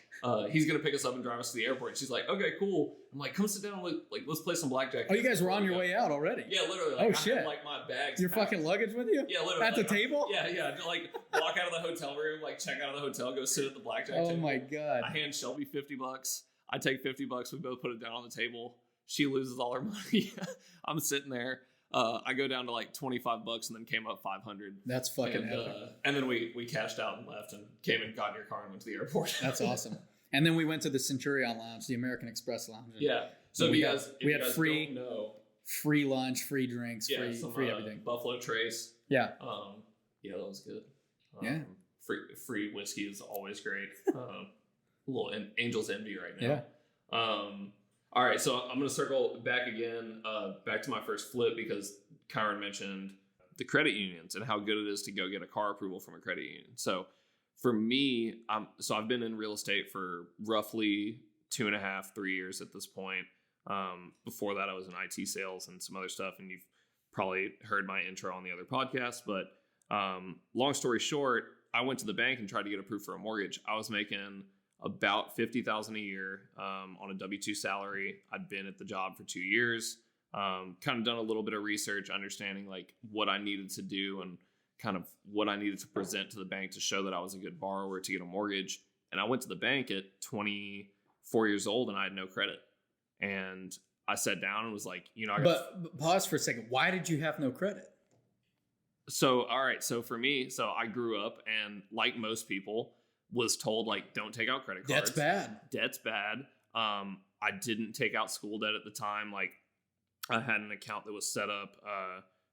he's gonna pick us up and drive us to the airport. And she's like, okay, cool. I'm like, come sit down. Let's play some blackjack. Oh, you guys were on your way out already? Yeah, literally. Like, I had, like my bags. Your fucking luggage with you? Yeah, literally. At the table? Yeah. Like walk out of the hotel room, like check out of the hotel, go sit at the blackjack table. Oh my god. I hand Shelby $50. I take $50. We both put it down on the table. She loses all her money. I'm sitting there. I go down to like $25 and then came up $500. That's fucking epic. And then we cashed out and left and came and got in your car and went to the airport. That's awesome. And then we went to the Centurion Lounge, the American Express Lounge. Yeah. So we had free lunch, free drinks, free everything. Buffalo Trace. Yeah. Yeah, that was good. Yeah. Free whiskey is always great. A little Angel's Envy right now. Yeah. All right, so I'm going to circle back again, back to my first flip, because Kyron mentioned the credit unions and how good it is to go get a car approval from a credit union. So for me, I've been in real estate for roughly 2.5, 3 years at this point. Before that, I was in IT sales and some other stuff, and you've probably heard my intro on the other podcast, but long story short, I went to the bank and tried to get approved for a mortgage. I was making about $50,000 a year on a W-2 salary. I'd been at the job for 2 years, kind of done a little bit of research, understanding like what I needed to do and kind of what I needed to present to the bank to show that I was a good borrower to get a mortgage. And I went to the bank at 24 years old and I had no credit. And I sat down and was like, but pause for a second. Why did you have no credit? So, all right. So for me, I grew up and like most people was told like, don't take out credit cards. Debt's bad. I didn't take out school debt at the time. Like I had an account that was set up,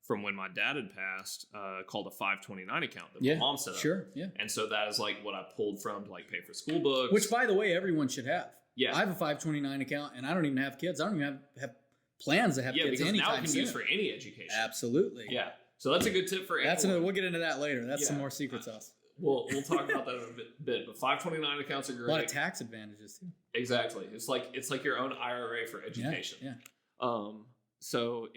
from when my dad had passed, called a 529 account that my mom set up. Sure. Yeah. And so that is like what I pulled from to like pay for school books. Which, by the way, everyone should have. Yeah. I have a 529 account and I don't even have kids. I don't even have plans to have kids anytime soon. Yeah, because now it can be used for any education. Absolutely. Yeah. So that's a good tip for everyone. We'll get into that later. That's some more secret sauce. We'll talk about that in a bit. But 529 accounts are great. A lot of tax advantages too. Exactly. It's like your own IRA for education. Yeah. So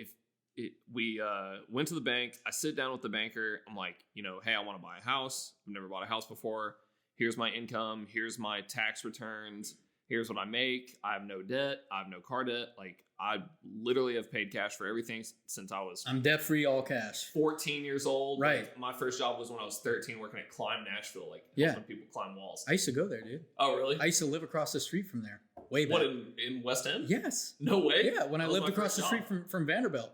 we went to the bank. I sit down with the banker. I'm like, hey, I want to buy a house. I've never bought a house before. Here's my income. Here's my tax returns. Here's what I make. I have no debt. I have no car debt. Like I literally have paid cash for everything since I'm debt free, all cash. 14 years old. Right. Like, my first job was when I was 13, working at Climb Nashville. Like helping people climb walls. I used to go there, dude. Oh, really? I used to live across the street from there. Way back. What in West End? Yes. No way. Yeah. When I lived across the street from Vanderbilt.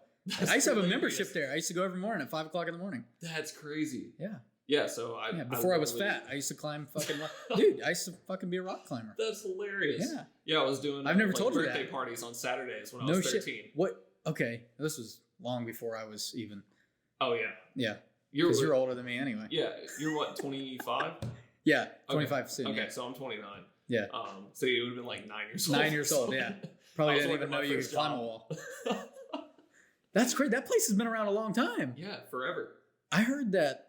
I used to have a membership there. I used to go every morning at 5 o'clock in the morning. That's crazy. Yeah. Yeah, so before I was fat, I used to climb fucking dude, I used to fucking be a rock climber. That's hilarious. Yeah. Yeah, I was doing I've never told you birthday that. parties on Saturdays when I was 13. Shit. What? Okay. This was long before I was even. Oh, yeah. Yeah. Because you're older than me anyway. Yeah. You're what, 25? Yeah, 25 soon. Okay, yeah. So I'm 29. Yeah. So you would have been like 9 years old. 9 years old, yeah. Probably didn't even know you could climb a wall. That's great. That place has been around a long time. Yeah, forever. I heard that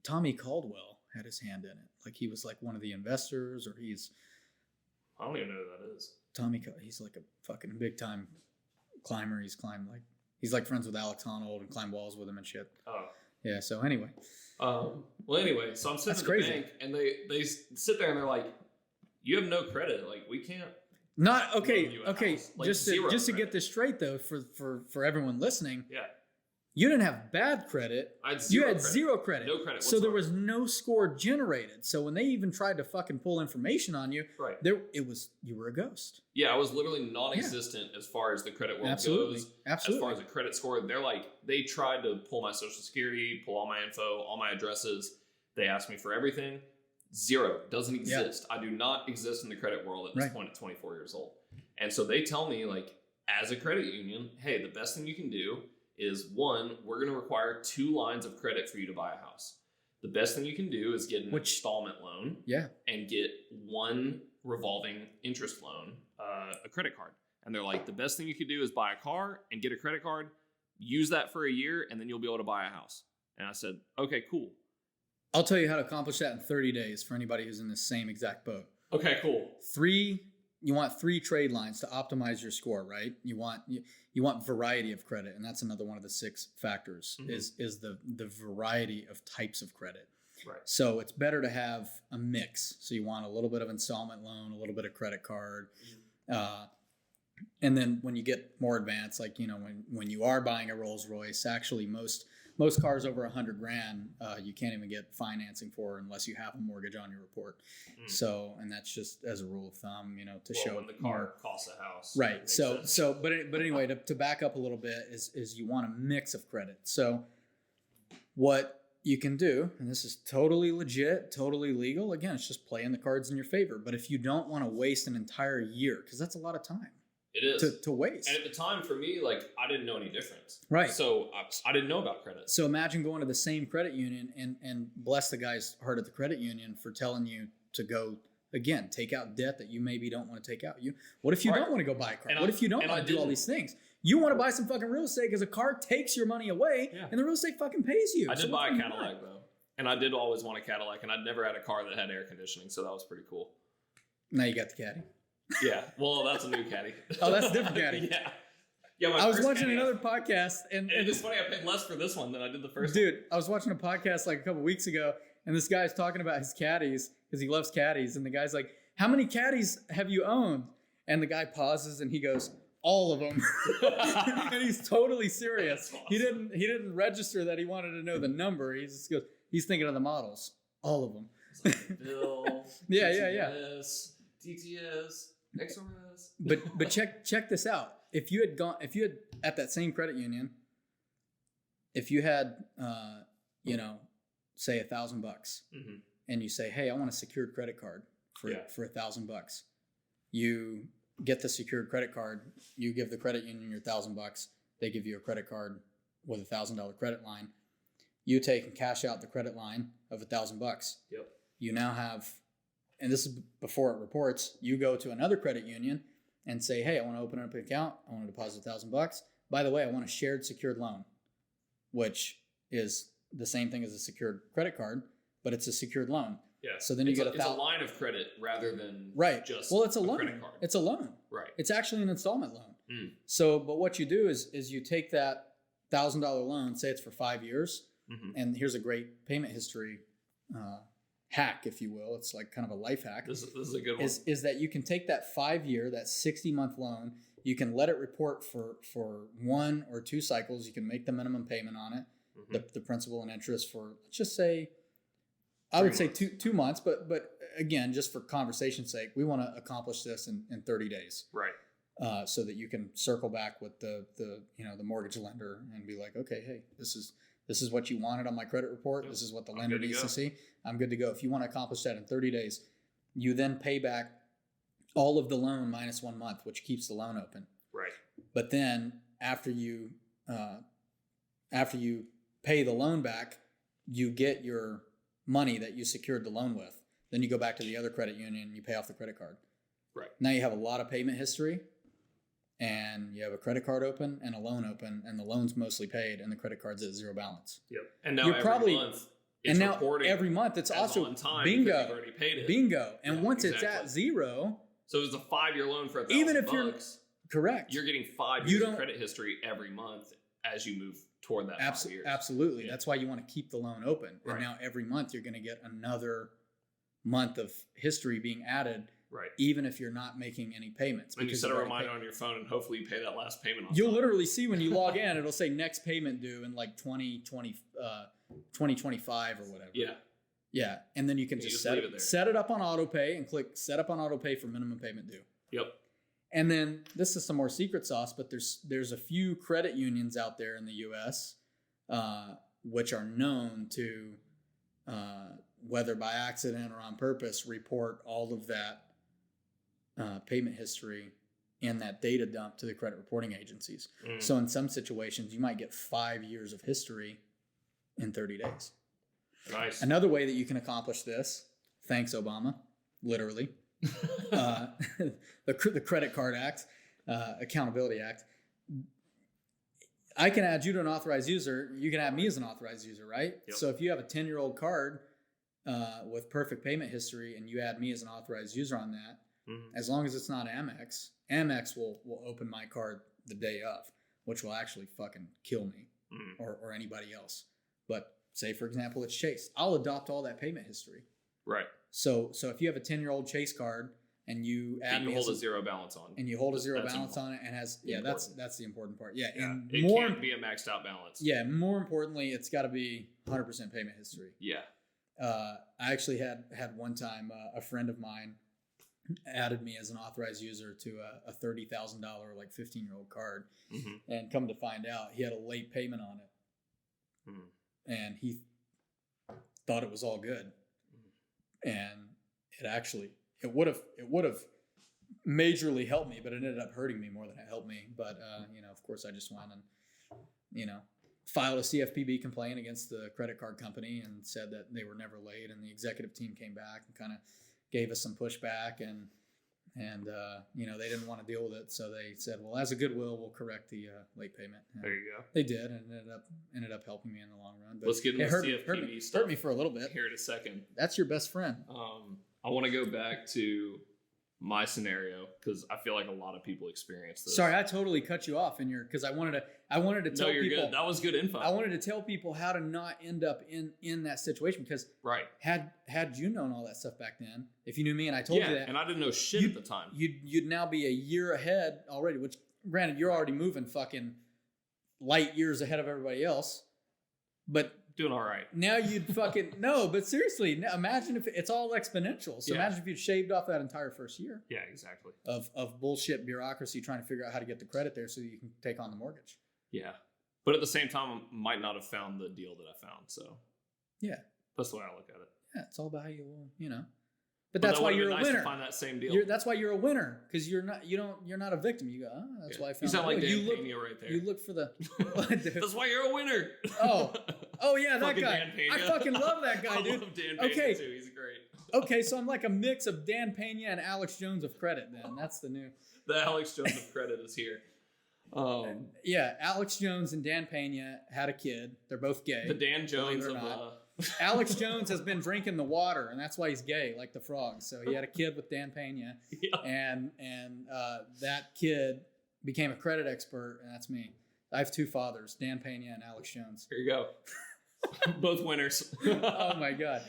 Tommy Caldwell had his hand in it. Like he was like one of the investors, or I don't even know who that is. He's like a fucking big time climber. He's like friends with Alex Honnold and climbed walls with him and shit. Oh. Yeah, so anyway. So I'm sitting at the bank and they sit there and they're like, you have no credit. Like we can't. Not okay. Like just to get this straight though, for everyone listening. Yeah. You didn't have bad credit. You had zero credit. No credit. So there was no score generated. So when they even tried to fucking pull information on you, right? You were a ghost. Yeah, I was literally non-existent as far as the credit world goes. Absolutely. As far as the credit score, they tried to pull my social security, pull all my info, all my addresses. They asked me for everything. Zero. Doesn't exist. Yeah. I do not exist in the credit world at this point at 24 years old. And so they tell me, like, as a credit union, hey, the best thing you can do is, one, we're going to require 2 lines of credit for you to buy a house. The best thing you can do is get an installment loan and get 1 revolving interest loan, a credit card. And they're like, the best thing you could do is buy a car and get a credit card, use that for a year, and then you'll be able to buy a house. And I said, okay, cool. I'll tell you how to accomplish that in 30 days for anybody who's in the same exact boat. Okay, cool. You want 3 trade lines to optimize your score, right? You want variety of credit, and that's another one of the 6 factors is the variety of types of credit. Right. So it's better to have a mix. So you want a little bit of installment loan, a little bit of credit card, and then when you get more advanced, like when you are buying a Rolls Royce, actually most cars over $100,000, you can't even get financing for unless you have a mortgage on your report. So, and that's just as a rule of thumb, to show when the car costs a house. Right. But anyway, to back up a little bit is you want a mix of credit. So what you can do, and this is totally legit, totally legal. Again, it's just playing the cards in your favor. But if you don't want to waste an entire year, because that's a lot of time. It is. To waste. And at the time, for me, like, I didn't know any difference. Right. So I didn't know about credit. So imagine going to the same credit union and bless the guy's heart at the credit union for telling you to go, again, take out debt that you maybe don't want to take out. What if you don't want to go buy a car? What if you don't want to do all these things? You want to buy some fucking real estate because a car takes your money away and the real estate fucking pays you. I did buy a Cadillac, though. And I did always want a Cadillac, and I'd never had a car that had air conditioning, so that was pretty cool. Now you got the Caddy. Yeah, well, that's a new Caddy. Oh, that's a different Caddy. Yeah. Yeah, I was watching another podcast, and it's funny. I paid less for this one than I did the first. Dude, I was watching a podcast like a couple weeks ago, and this guy's talking about his caddies because he loves caddies, and the guy's like, "How many caddies have you owned?" And the guy pauses, and he goes, "All of them." And he's totally serious. Awesome. He didn't register that he wanted to know the number. He just goes, he's thinking of the models, all of them. It's like Bill, yeah, TTS, DTS, XRS. But check this out. If you had at that same credit union, if you had say $1,000 mm-hmm. and you say, "Hey, I want a secured credit card for $1,000," you get the secured credit card. You give the credit union your $1,000. They give you a credit card with $1,000 credit line. You take and cash out the credit line of $1,000. Yep. You now have, and this is before it reports. You go to another credit union and say, "Hey, I want to open up an account. I want to deposit $1,000. By the way, I want a shared secured loan," which is the same thing as a secured credit card, but it's a secured loan. Yeah. So then it's a line of credit rather than just it's a loan. credit card. It's a loan. Right. It's actually an installment loan. Mm. So, but what you do is you take that $1,000 loan, say it's for 5 years, mm-hmm. and here's a great payment history hack, if you will. It's like kind of a life hack. This is a good one. Is that you can take that 5-year, that 60-month loan, you can let it report for 1 or 2 cycles. You can make the minimum payment on it, mm-hmm. the principal and interest for, let's just say, I would say 2 months, but again, just for conversation's sake, we want to accomplish this in 30 days. Right. So that you can circle back with the mortgage lender and be like, "Okay, hey, this is what you wanted on my credit report. Yep. This is what the lender needs to see. I'm good to go." If you want to accomplish that in 30 days, you then pay back all of the loan minus 1 month, which keeps the loan open. Right. But then after you pay the loan back, you get your money that you secured the loan with. Then you go back to the other credit union and you pay off the credit card. Right. Now you have a lot of payment history, and you have a credit card open and a loan open, and the loan's mostly paid and the credit card's at zero balance. Yep. And now every month it's reporting every month it's also on time bingo. You've already paid it. Bingo. And once it's at zero, so it's a 5-year loan for $1,000. even if you're correct, you're getting 5 years of credit history every month as you move toward that 5 years. Absolutely. Yeah. That's why you want to keep the loan open. Right. And now every month you're going to get another month of history being added. Right. Even if you're not making any payments. And you set a reminder on your phone, and hopefully you pay that last payment on You'll time. literally see when you log in, it'll say next payment due in like 2025 or whatever. Yeah. Yeah. And then you can just set it up on auto pay and click set up on auto pay for minimum payment due. Yep. And then this is some more secret sauce, but there's a few credit unions out there in the US which are known to whether by accident or on purpose report all of that payment history and that data dump to the credit reporting agencies. Mm. So in some situations, you might get 5 years of history in 30 days. Nice. Another way that you can accomplish this, thanks Obama, literally, the Credit Card Act, Accountability Act. I can add you to an authorized user. You can add me as an authorized user, right? Yep. So if you have a 10-year-old card with perfect payment history and you add me as an authorized user on that, mm-hmm. as long as it's not Amex will open my card the day of, which will actually fucking kill me mm-hmm. or anybody else. But say, for example, it's Chase. I'll adopt all that payment history. Right. So if you have a 10-year-old Chase card and you add me, hold a zero balance on, and you hold a zero balance on it, and has that's the important part. Yeah, and it can't be a maxed out balance. Yeah, more importantly, it's got to be 100% payment history. Yeah. I actually had one time a friend of mine added me as an authorized user to a $30,000 like 15-year-old card, mm-hmm. and come to find out he had a late payment on it, mm-hmm. and he thought it was all good, mm-hmm. and it would have majorly helped me, but it ended up hurting me more than it helped me. But of course, I just went and filed a CFPB complaint against the credit card company and said that they were never late, and the executive team came back and kind of gave us some pushback, and they didn't want to deal with it, so they said, well, as a goodwill, we'll correct the late payment. And there you go. They did, and it ended up helping me in the long run. But let's get into CFPB stuff. Hurt me for a little bit. Here in a second. That's your best friend. I want to go back to my scenario, because I feel like a lot of people experience this. Sorry, I totally cut you off because I wanted to tell No, you're people. good. That was good info. I wanted to tell people how to not end up in that situation, because right. Had you known all that stuff back then, if you knew me and I told you that, and I didn't know shit at the time, you'd now be a year ahead already. Which, granted, you're already moving fucking light years ahead of everybody else, but doing all right. Now you'd fucking no, but seriously, imagine if it's all exponential. So imagine if you'd shaved off that entire first year. Yeah, exactly. Of bullshit bureaucracy trying to figure out how to get the credit there so that you can take on the mortgage. Yeah, but at the same time, I might not have found the deal that I found. So yeah, that's the way I look at it. Yeah, it's all about how you know. But that's why you're a winner. To find that same deal. That's why you're a winner, because you're not a victim. You go, that's why I found. You sound like Dan Pena right there. You look for the. That's why you're a winner. Oh yeah, that guy. I fucking love that guy, dude. I love Dan Pena too. He's great. Okay, so I'm like a mix of Dan Pena and Alex Jones of credit. Then that's the new. The Alex Jones of credit is here. Yeah, Alex Jones and Dan Pena had a kid. They're both gay. The Dan Jones of. Alex Jones has been drinking the water, and that's why he's gay, like the frogs. So he had a kid with Dan Pena, and that kid became a credit expert, and that's me. I have two fathers, Dan Pena and Alex Jones. Here you go. Both winners. Oh my god.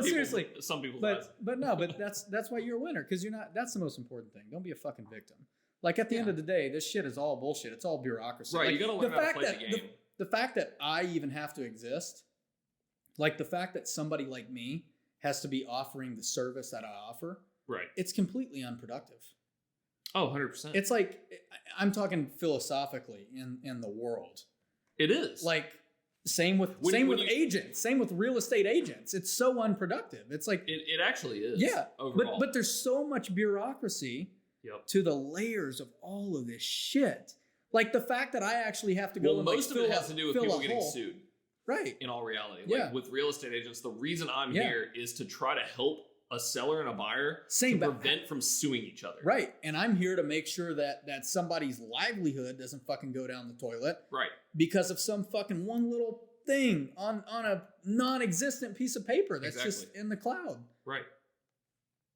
Seriously, some people's but eyes. but that's why you're a winner, because you're not. That's the most important thing. Don't be a fucking victim. Like at the end of the day, this shit is all bullshit. It's all bureaucracy. Right. Like, you gotta learn how to play the game. The fact that I even have to exist. Like the fact that somebody like me has to be offering the service that I offer, right? It's completely unproductive. Oh, 100%. It's like, I'm talking philosophically in the world. It is. Like, same with agents, same with real estate agents. It's so unproductive. It's like it actually is. Yeah. Overall. But there's so much bureaucracy to the layers of all of this shit. Like the fact that I actually have to go. Well, most of it has to do with people getting sued. Right. In all reality. Like with real estate agents, the reason I'm here is to try to help a seller and a buyer prevent from suing each other. Right. And I'm here to make sure that somebody's livelihood doesn't fucking go down the toilet. Right. Because of some fucking one little thing on a non-existent piece of paper that's just in the cloud. Right.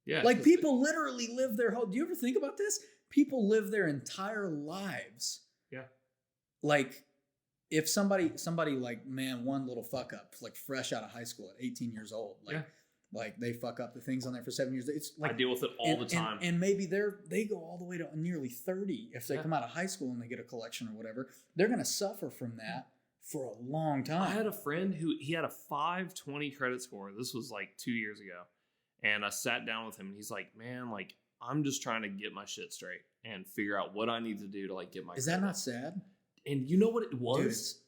Yeah. Like people literally live their whole. Do you ever think about this? People live their entire lives. Yeah. Like, if somebody like, man, one little fuck up, like fresh out of high school at 18 years old, like they fuck up the things on there for 7 years. It's like I deal with it all the time. And maybe they go all the way to nearly 30 if they come out of high school and they get a collection or whatever. They're gonna suffer from that for a long time. I had a friend who he had a 520 credit score. This was like 2 years ago, and I sat down with him and he's like, "Man, like I'm just trying to get my shit straight and figure out what I need to do to like get my." Is that not sad? And you know what it was? Dude.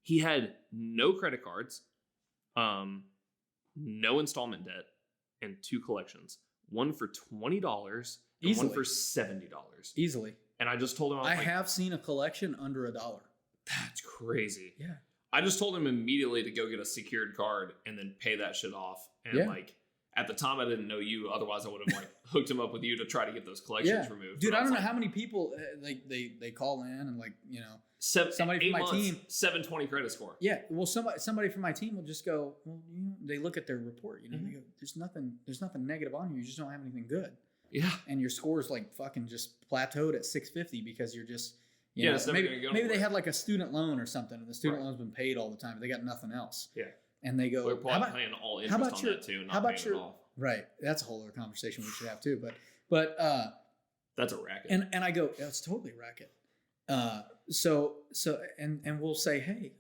He had no credit cards, no installment debt, and 2 collections. One for $20 and one for $70. Easily. And I just told him, I have seen a collection under $1. That's crazy. Yeah. I just told him immediately to go get a secured card and then pay that shit off. And like at the time I didn't know you, otherwise I would have like hooked him up with you to try to get those collections removed. Dude, I don't know how many people they call in and like, you know, somebody from my team, 720 credit score. Yeah, well, somebody from my team will just go. Well, you know, they look at their report. You know, they go, "There's nothing negative on here. You just don't have anything good." Yeah, and your score's like fucking just plateaued at 650 because you're just it's never maybe, maybe they had like a student loan or something, and the student loan's been paid all the time. But they got nothing else. Yeah, and they go, "We're probably paying all interest on that too. Not paying it all." Right, that's a whole other conversation we should have too. But that's a racket. And I go, "That's totally a racket." So we'll say, hey,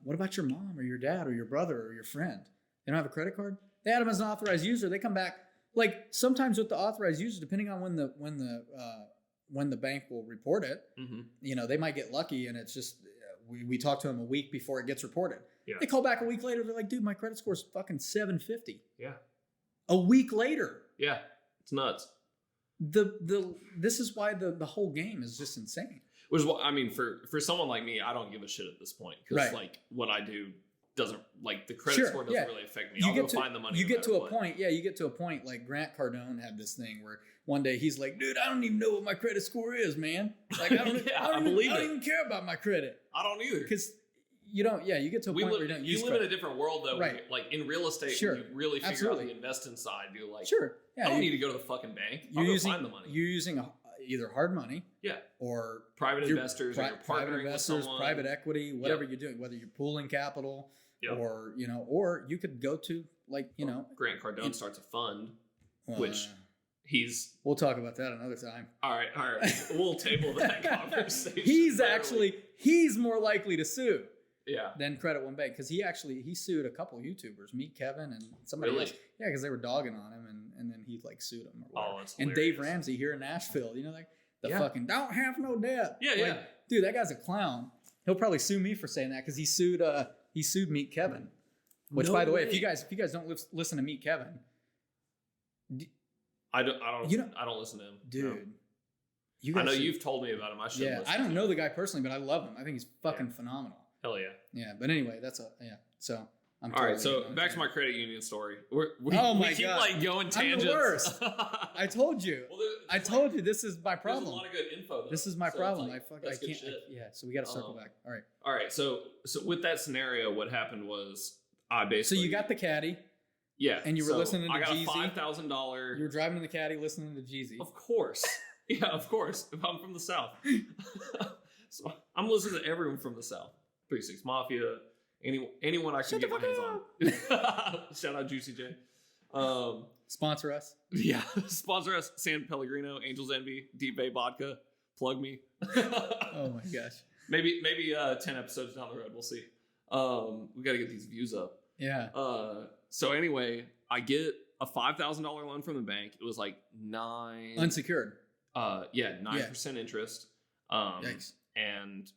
what about your mom or your dad or your brother or your friend? They don't have a credit card? They add them as an authorized user. They come back. Like sometimes with the authorized users, depending on when the bank will report it, you know, they might get lucky and it's just we talk to them a week before it gets reported. Yeah. They call back a week later. They're like, dude, my credit score is fucking 750. Yeah. A week later. Yeah, it's nuts. This is why the whole game is just insane. Which, I mean, for someone like me, I don't give a shit at this point because like what I do doesn't like the credit score doesn't really affect me. I'll go find the money. You get to a point. Yeah, you get to a point like Grant Cardone had this thing where one day he's like, dude, I don't even know what my credit score is, man. Like I don't even care about my credit. I don't either. Because you don't. Yeah, you get to a point where you don't use You live in a different world though. Right. Like in real estate, Sure. when you really figure Absolutely. out the investing side, you're like, Sure. Yeah. I don't need to go to the fucking bank. I'll go find the money. You're using either hard money. Yeah. Or private investors, or you're private partnering investors, with someone. private equity, whatever you're doing, whether you're pooling capital, Yep. or or you could go to Grant Cardone starts a fund, which he's. We'll talk about that another time. All right. We'll table that conversation. He's more likely to sue. Yeah. Than Credit One Bank, because he sued a couple YouTubers, Meet Kevin and somebody Really? else. Yeah, because they were dogging on him, and then he like sued him. Oh, that's and hilarious. Dave Ramsey here in Nashville, the fucking don't have no debt. Yeah, Dude, that guy's a clown. He'll probably sue me for saying that because he sued Meet Kevin. Which, by the way, if you guys don't listen to Meet Kevin, I don't listen to him, dude. No. I know you've told me about him. I should. Yeah, I don't know the guy personally, but I love him. I think he's fucking phenomenal. Hell yeah. Yeah, but anyway, So I'm all right. So back to my credit union story. We keep God. like going tangents. I'm the worst. I told you. Well, I told you this is my problem. There's a lot of good info. Though. This is my problem. Like, I can't. So we got to circle back. All right. All right. So with that scenario, what happened was I basically. So you got the caddy. Yeah. And you were listening to Jeezy. I got a $5,000. You were driving in the caddy listening to Jeezy. Of course. Yeah, of course. If I'm from the South. So I'm listening to everyone from the South. 3 6 Mafia. Anyone I can get my hands on. Shout out Juicy J. Sponsor us. Yeah. Sponsor us. San Pellegrino, Angel's Envy, Deep Bay Vodka. Plug me. Oh my gosh. Maybe 10 episodes down the road. We'll see. We got to get these views up. Yeah. So anyway, I get a $5,000 loan from the bank. It was like 9 unsecured. 9% interest. Yikes. And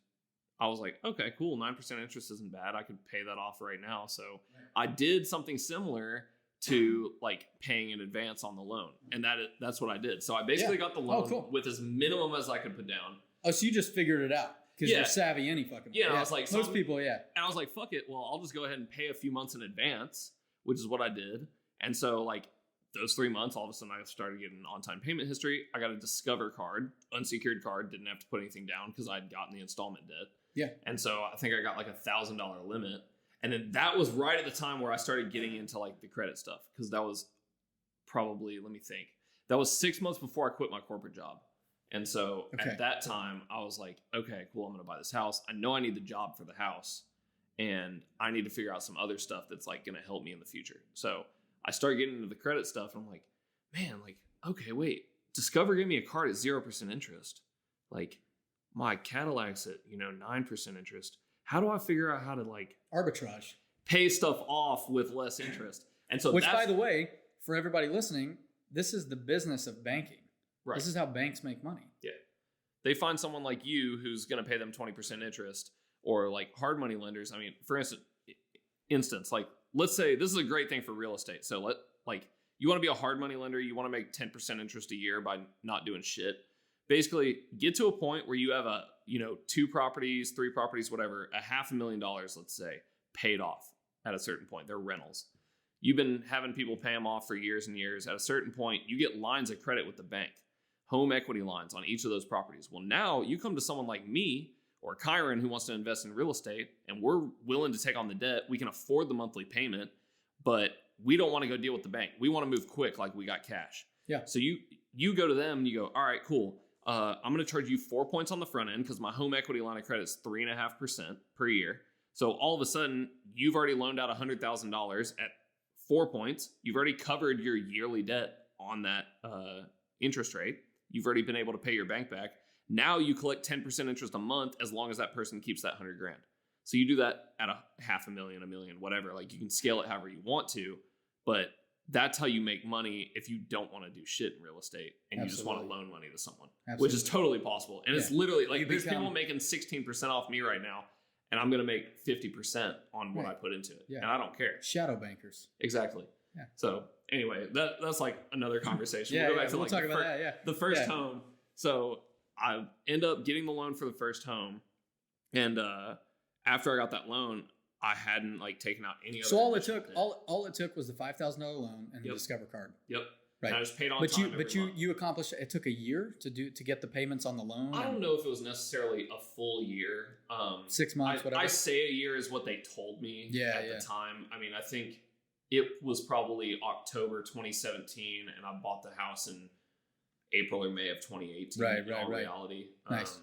I was like, okay, cool. 9% interest isn't bad. I could pay that off right now. So I did something similar to like paying in advance on the loan, and that's what I did. So I basically got the loan with as minimum as I could put down. Oh, so you just figured it out because you're savvy any fucking way. Yeah, I was like, most people, And I was like, fuck it. Well, I'll just go ahead and pay a few months in advance, which is what I did. And so like those 3 months, all of a sudden I started getting an on-time payment history. I got a Discover card, unsecured card, didn't have to put anything down because I'd gotten the installment debt. Yeah. And so I think I got like $1,000 limit. And then that was right at the time where I started getting into like the credit stuff. Because that was probably, let me think. That was 6 months before I quit my corporate job. And so at that time, I was like, okay, cool, I'm going to buy this house. I know I need the job for the house. And I need to figure out some other stuff that's like going to help me in the future. So I started getting into the credit stuff. And I'm like, man, like, okay, wait. Discover gave me a card at 0% interest. Like, my Cadillac's at 9% interest. How do I figure out how to like arbitrage, pay stuff off with less interest? And so, which, by the way, for everybody listening, this is the business of banking. Right. This is how banks make money. Yeah, they find someone like you who's going to pay them 20% interest, or like hard money lenders. I mean, for instance, like let's say this is a great thing for real estate. So you want to be a hard money lender, you want to make 10% interest a year by not doing shit. Basically, get to a point where you have 2 properties, 3 properties, whatever, $500,000, let's say, paid off at a certain point. They're rentals. You've been having people pay them off for years and years. At a certain point, you get lines of credit with the bank, home equity lines on each of those properties. Well, now you come to someone like me or Kyron who wants to invest in real estate, and we're willing to take on the debt. We can afford the monthly payment, but we don't want to go deal with the bank. We want to move quick like we got cash. Yeah. So you go to them and you go, all right, cool. I'm going to charge you 4 points on the front end because my home equity line of credit is 3.5% per year. So all of a sudden, you've already loaned out $100,000 at 4 points. You've already covered your yearly debt on that interest rate. You've already been able to pay your bank back. Now you collect 10% interest a month as long as that person keeps that $100,000. So you do that at $500,000, $1 million, whatever. Like you can scale it however you want to, but that's how you make money if you don't want to do shit in real estate and you just want to loan money to someone, which is totally possible. And it's literally like there's people making 16% off me right now, and I'm going to make 50% on what I put into it. Yeah. And I don't care. Shadow bankers. Exactly. Yeah. So anyway, that's like another conversation. We'll go back to like talk about that. Yeah. The first home. So I end up getting the loan for the first home. And after I got that loan, I hadn't like taken out any other. So all it took was the $5,000 loan and the Discover card. Yep. Right. And I just paid on But time. you accomplished it. Took a year to get the payments on the loan. I don't know if it was necessarily a full year. 6 months, whatever. I say a year is what they told me at the time. I mean, I think it was probably October 2017, and I bought the house in April or May of 2018. Right. Reality. Nice.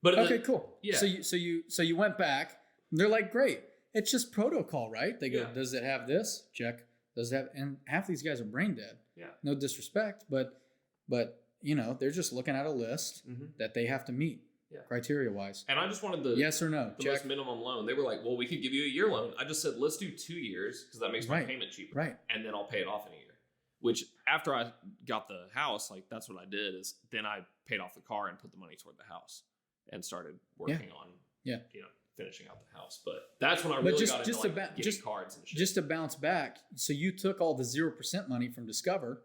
But okay, cool. Yeah. So you went back. They're like, great. It's just protocol, right? They go, Yeah. does it have this? Check. Does it have? And half these guys are brain dead. Yeah. No disrespect, but they're just looking at a list that they have to meet criteria wise. And I just wanted the yes or no, the most minimum loan. They were like, well, we could give you a year loan. I just said, let's do 2 years because that makes my payment cheaper. Right. And then I'll pay it off in a year. Which after I got the house, like that's what I did is then I paid off the car and put the money toward the house and started working on finishing out the house. But that's when I really got into getting cards and shit. Just to bounce back, so you took all the 0% money from Discover,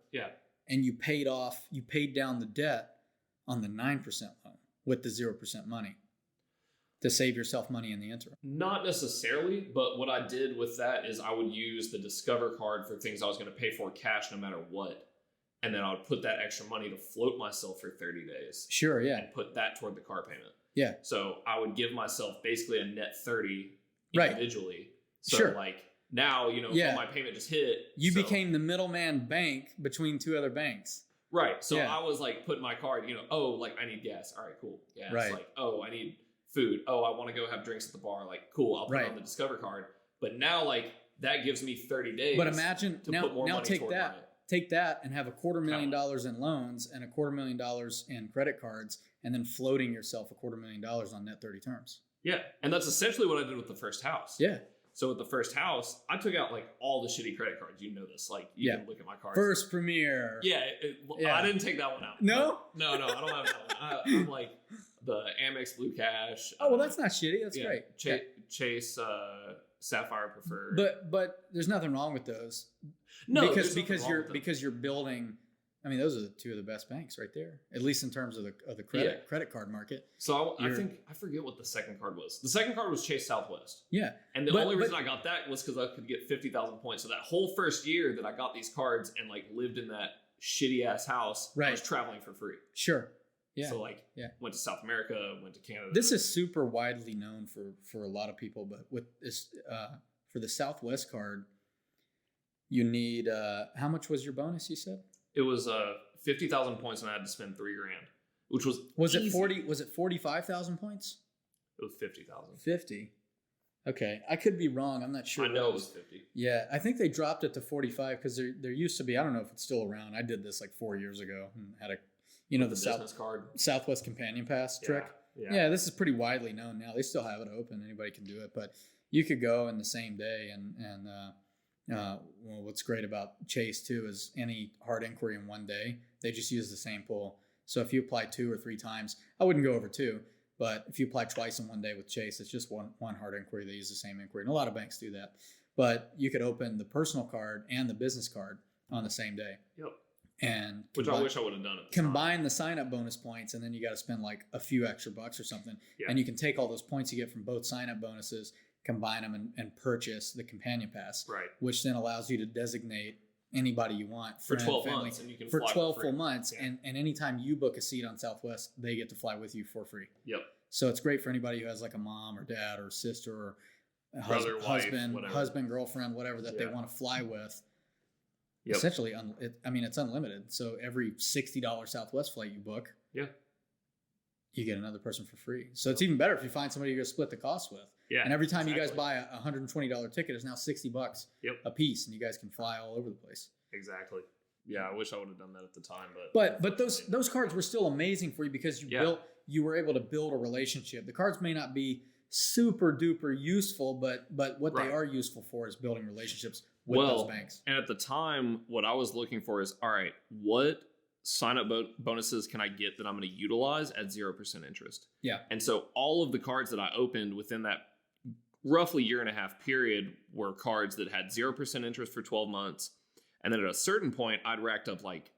and you paid down the debt on the 9% loan with the 0% money to save yourself money in the interim. Not necessarily, but what I did with that is I would use the Discover card for things I was going to pay for cash no matter what. And then I would put that extra money to float myself for 30 days. Sure, yeah. And put that toward the car payment. Yeah. So I would give myself basically a net 30 individually. Right. So sure. like now, if my payment just hit. You became the middleman bank between two other banks. Right. So I was like putting my card, I need gas. All right, cool. Gas. Right. Like, I need food. I want to go have drinks at the bar. Like, cool. I'll put it on the Discover card. But now like that gives me 30 days. But imagine now take that and have $250,000 in loans and $250,000 in credit cards, and then floating yourself $250,000 on net 30 terms. Yeah. And that's essentially what I did with the first house. Yeah. So with the first house, I took out like all the shitty credit cards. You know this. Like you can look at my cards. First Premier. Yeah, I didn't take that one out. No? No, I don't have that one. I'm like the Amex Blue Cash. Oh, well, that's not shitty. That's great. Chase Sapphire Preferred. But there's nothing wrong with those. No, because you're building. I mean, those are two of the best banks right there, at least in terms of the credit card market. So I think I forget what the second card was. The second card was Chase Southwest. Yeah, and the only reason I got that was because I could get 50,000 points. So that whole first year that I got these cards and like lived in that shitty ass house, I was traveling for free. Sure. Yeah. So went to South America, went to Canada. This is super widely known for a lot of people, but with this for the Southwest card, you need how much was your bonus? You said it was 50,000 points, and I had to spend $3,000, which was easy. It 40? Was it 45,000 points? It was 50,000. 50. Okay, I could be wrong. I'm not sure. I know it was 50. Yeah, I think they dropped it to 45 because there used to be. I don't know if it's still around. I did this like 4 years ago and had the business card, Southwest Companion Pass trick. Yeah, this is pretty widely known now. They still have it open. Anybody can do it, but you could go in the same day and well, what's great about Chase too is any hard inquiry in one day, they just use the same pool. So if you apply 2 or 3 times, I wouldn't go over 2, but if you apply twice in one day with Chase, it's just one hard inquiry. They use the same inquiry, and a lot of banks do that. But you could open the personal card and the business card on the same day. Yep. And I wish I would have done it. Combine the sign-up bonus points, and then you got to spend like a few extra bucks or something. Yeah. And you can take all those points you get from both sign-up bonuses, combine them and purchase the companion pass, right? Which then allows you to designate anybody you want for 12 months, and you can for fly 12 full months, and anytime you book a seat on Southwest, they get to fly with you for free. Yep. So it's great for anybody who has like a mom or dad or sister or brother, husband, girlfriend, whatever that they want to fly with. Yep. Essentially, it's unlimited. So every $60 Southwest flight you book, you get another person for free. So it's even better if you find somebody you're going to split the cost with. Yeah, and every time you guys buy a $120 ticket, it's now $60 a piece, and you guys can fly all over the place. Exactly. Yeah, I wish I would have done that at the time, but those cards were still amazing for you because you were able to build a relationship. The cards may not be super duper useful, but what they are useful for is building relationships with those banks. And at the time, what I was looking for is, all right, what sign-up bonuses can I get that I'm going to utilize at 0% interest? Yeah. And so all of the cards that I opened within that roughly 1.5 year period were cards that had 0% interest for 12 months. And then at a certain point, I'd racked up like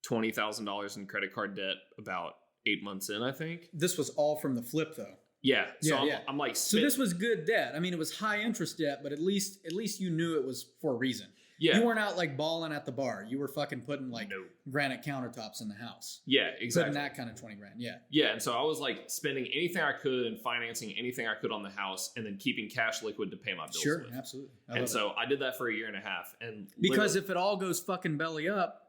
$20,000 in credit card debt about 8 months in, I think. This was all from the flip, though. Yeah. So Yeah, I'm like, so this was good debt. I mean, it was high interest debt, but at least you knew it was for a reason. Yeah. You weren't out like balling at the bar. You were fucking putting like No. granite countertops in the house. Yeah, exactly. Putting that kind of 20 grand. Yeah. Yeah. And so I was like spending anything I could and financing anything I could on the house and then keeping cash liquid to pay my bills Sure, with. absolutely. And so I did that for a year and a half. And because if it all goes fucking belly up,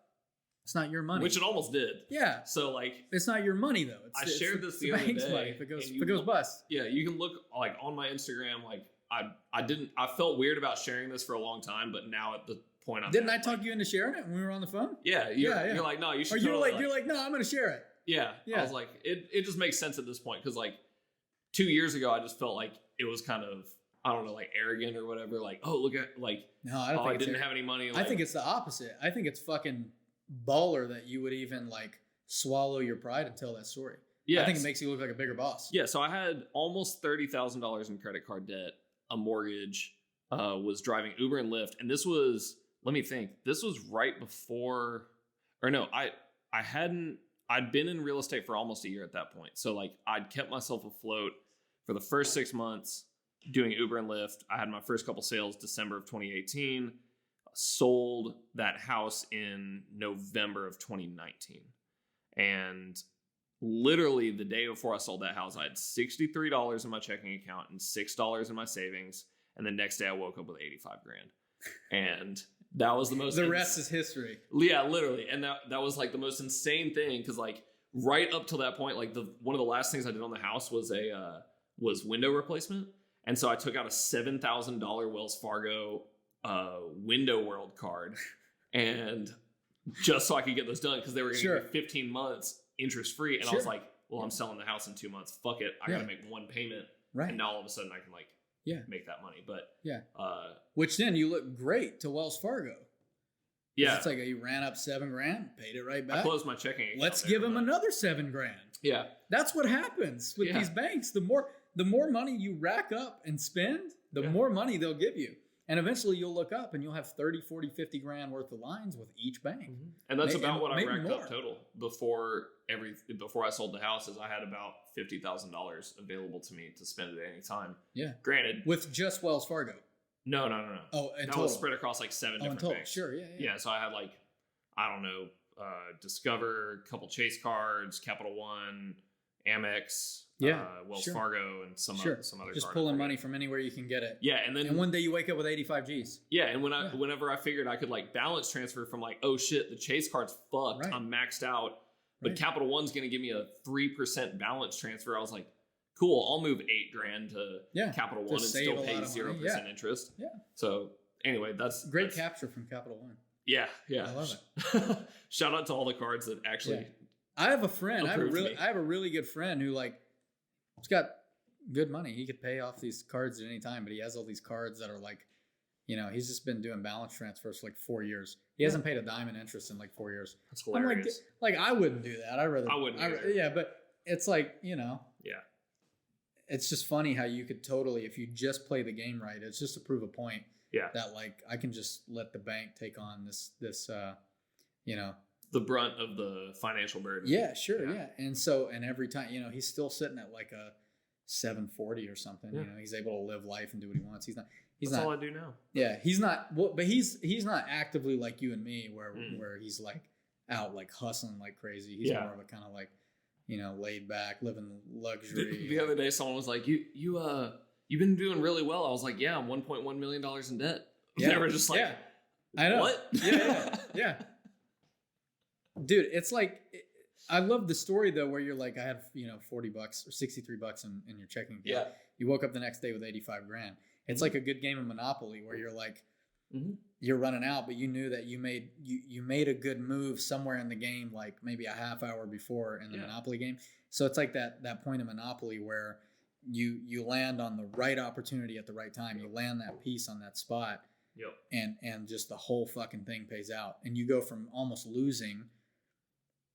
it's not your money. Which it almost did. Yeah. So like, it's not your money though. I shared this the other bank's day. money if it goes bust. Yeah, you can look like on my Instagram. Like I felt weird about sharing this for a long time, but now at the point I'm Didn't I talk you into sharing it when we were on the phone? Yeah, you're like, no, you should. Or you're like, no, I'm gonna share it. Yeah. I was like, it just makes sense at this point because like 2 years ago, I just felt like it was kind of, I don't know, like arrogant or whatever. Like, oh, look at like, no, I don't think I didn't have any money. Like, I think it's the opposite. I think it's fucking baller that you would even like swallow your pride and tell that story. Yeah, I think it makes you look like a bigger boss. Yeah, so I had almost $30,000 in credit card debt, a mortgage, was driving Uber and Lyft, and this was, let me think, this was right before, or no, I'd been in real estate for almost a year at that point. So like I'd kept myself afloat for the first 6 months doing Uber and Lyft. I had my first couple sales December of 2018, sold that house in November of 2019. And literally the day before I sold that house, I had $63 in my checking account and $6 in my savings. And the next day I woke up with 85 grand. And that was the most... The rest is history. Yeah, literally. And that was like the most insane thing. Cause like right up till that point, like one of the last things I did on the house was was window replacement. And so I took out a $7,000 Wells Fargo Window World card, and just so I could get those done because they were going to give me 15 months interest free. And I was like, well, I'm selling the house in 2 months. Fuck it. I got to make one payment. Right. And now all of a sudden I can like make that money. But which then you look great to Wells Fargo. Yeah. It's like you ran up $7 grand, paid it right back. I closed my checking account. Let's give him another $7 grand. Yeah. That's what happens with these banks. The more money you rack up and spend, the more money they'll give you. And eventually you'll look up and you'll have 30, 40, 50 grand worth of lines with each bank. Mm-hmm. And that's about what I racked up total before I sold the house. Is I had about $50,000 available to me to spend at any time. Yeah. Granted. With just Wells Fargo. No. Oh, and that was spread across like 7 different banks. Sure, yeah. Yeah, so I had like, I don't know, Discover, a couple Chase cards, Capital One, Amex, Wells Fargo, and some other just pulling money from anywhere you can get it. Yeah, and one day you wake up with 85 G's. Yeah, and whenever I figured I could like balance transfer from like, oh shit, the Chase card's fucked, I'm maxed out, but Capital One's gonna give me a 3% balance transfer. I was like, cool, I'll move $8 grand to Capital One and still pay 0% interest. Yeah. So anyway, that's great capture from Capital One. Yeah. I love it. Shout out to all the cards that actually. I have a friend. I have a really good friend who like, he's got good money. He could pay off these cards at any time, but he has all these cards that are like, he's just been doing balance transfers for like 4 years. He hasn't paid a dime in interest in like 4 years. That's hilarious. I'm like I wouldn't do that. I wouldn't either. Yeah, but it's like, Yeah. It's just funny how you could totally, if you just play the game right, it's just to prove a point. Yeah. That like, I can just let the bank take on this the brunt of the financial burden. Yeah, sure. Yeah. And every time, he's still sitting at like a 740 or something, he's able to live life and do what he wants. That's all I do now. Yeah. He's not, but he's not actively like you and me where he's like out, like hustling like crazy. He's more of a kind of like, laid back, living luxury. The other day, someone was like, you've been doing really well. I was like, yeah, I'm $1.1 million in debt. Yeah. They were just like, I know. What? Yeah. Dude, it's like, I love the story though, where you're like, I had, $40 or $63 in your checking account. Yeah. You woke up the next day with 85 grand. It's like a good game of Monopoly where you're like, you're running out, but you knew that you made a good move somewhere in the game, like maybe a half hour before in the Monopoly game. So it's like that point of Monopoly where you land on the right opportunity at the right time. You land that piece on that spot. Yep. And just the whole fucking thing pays out. And you go from almost losing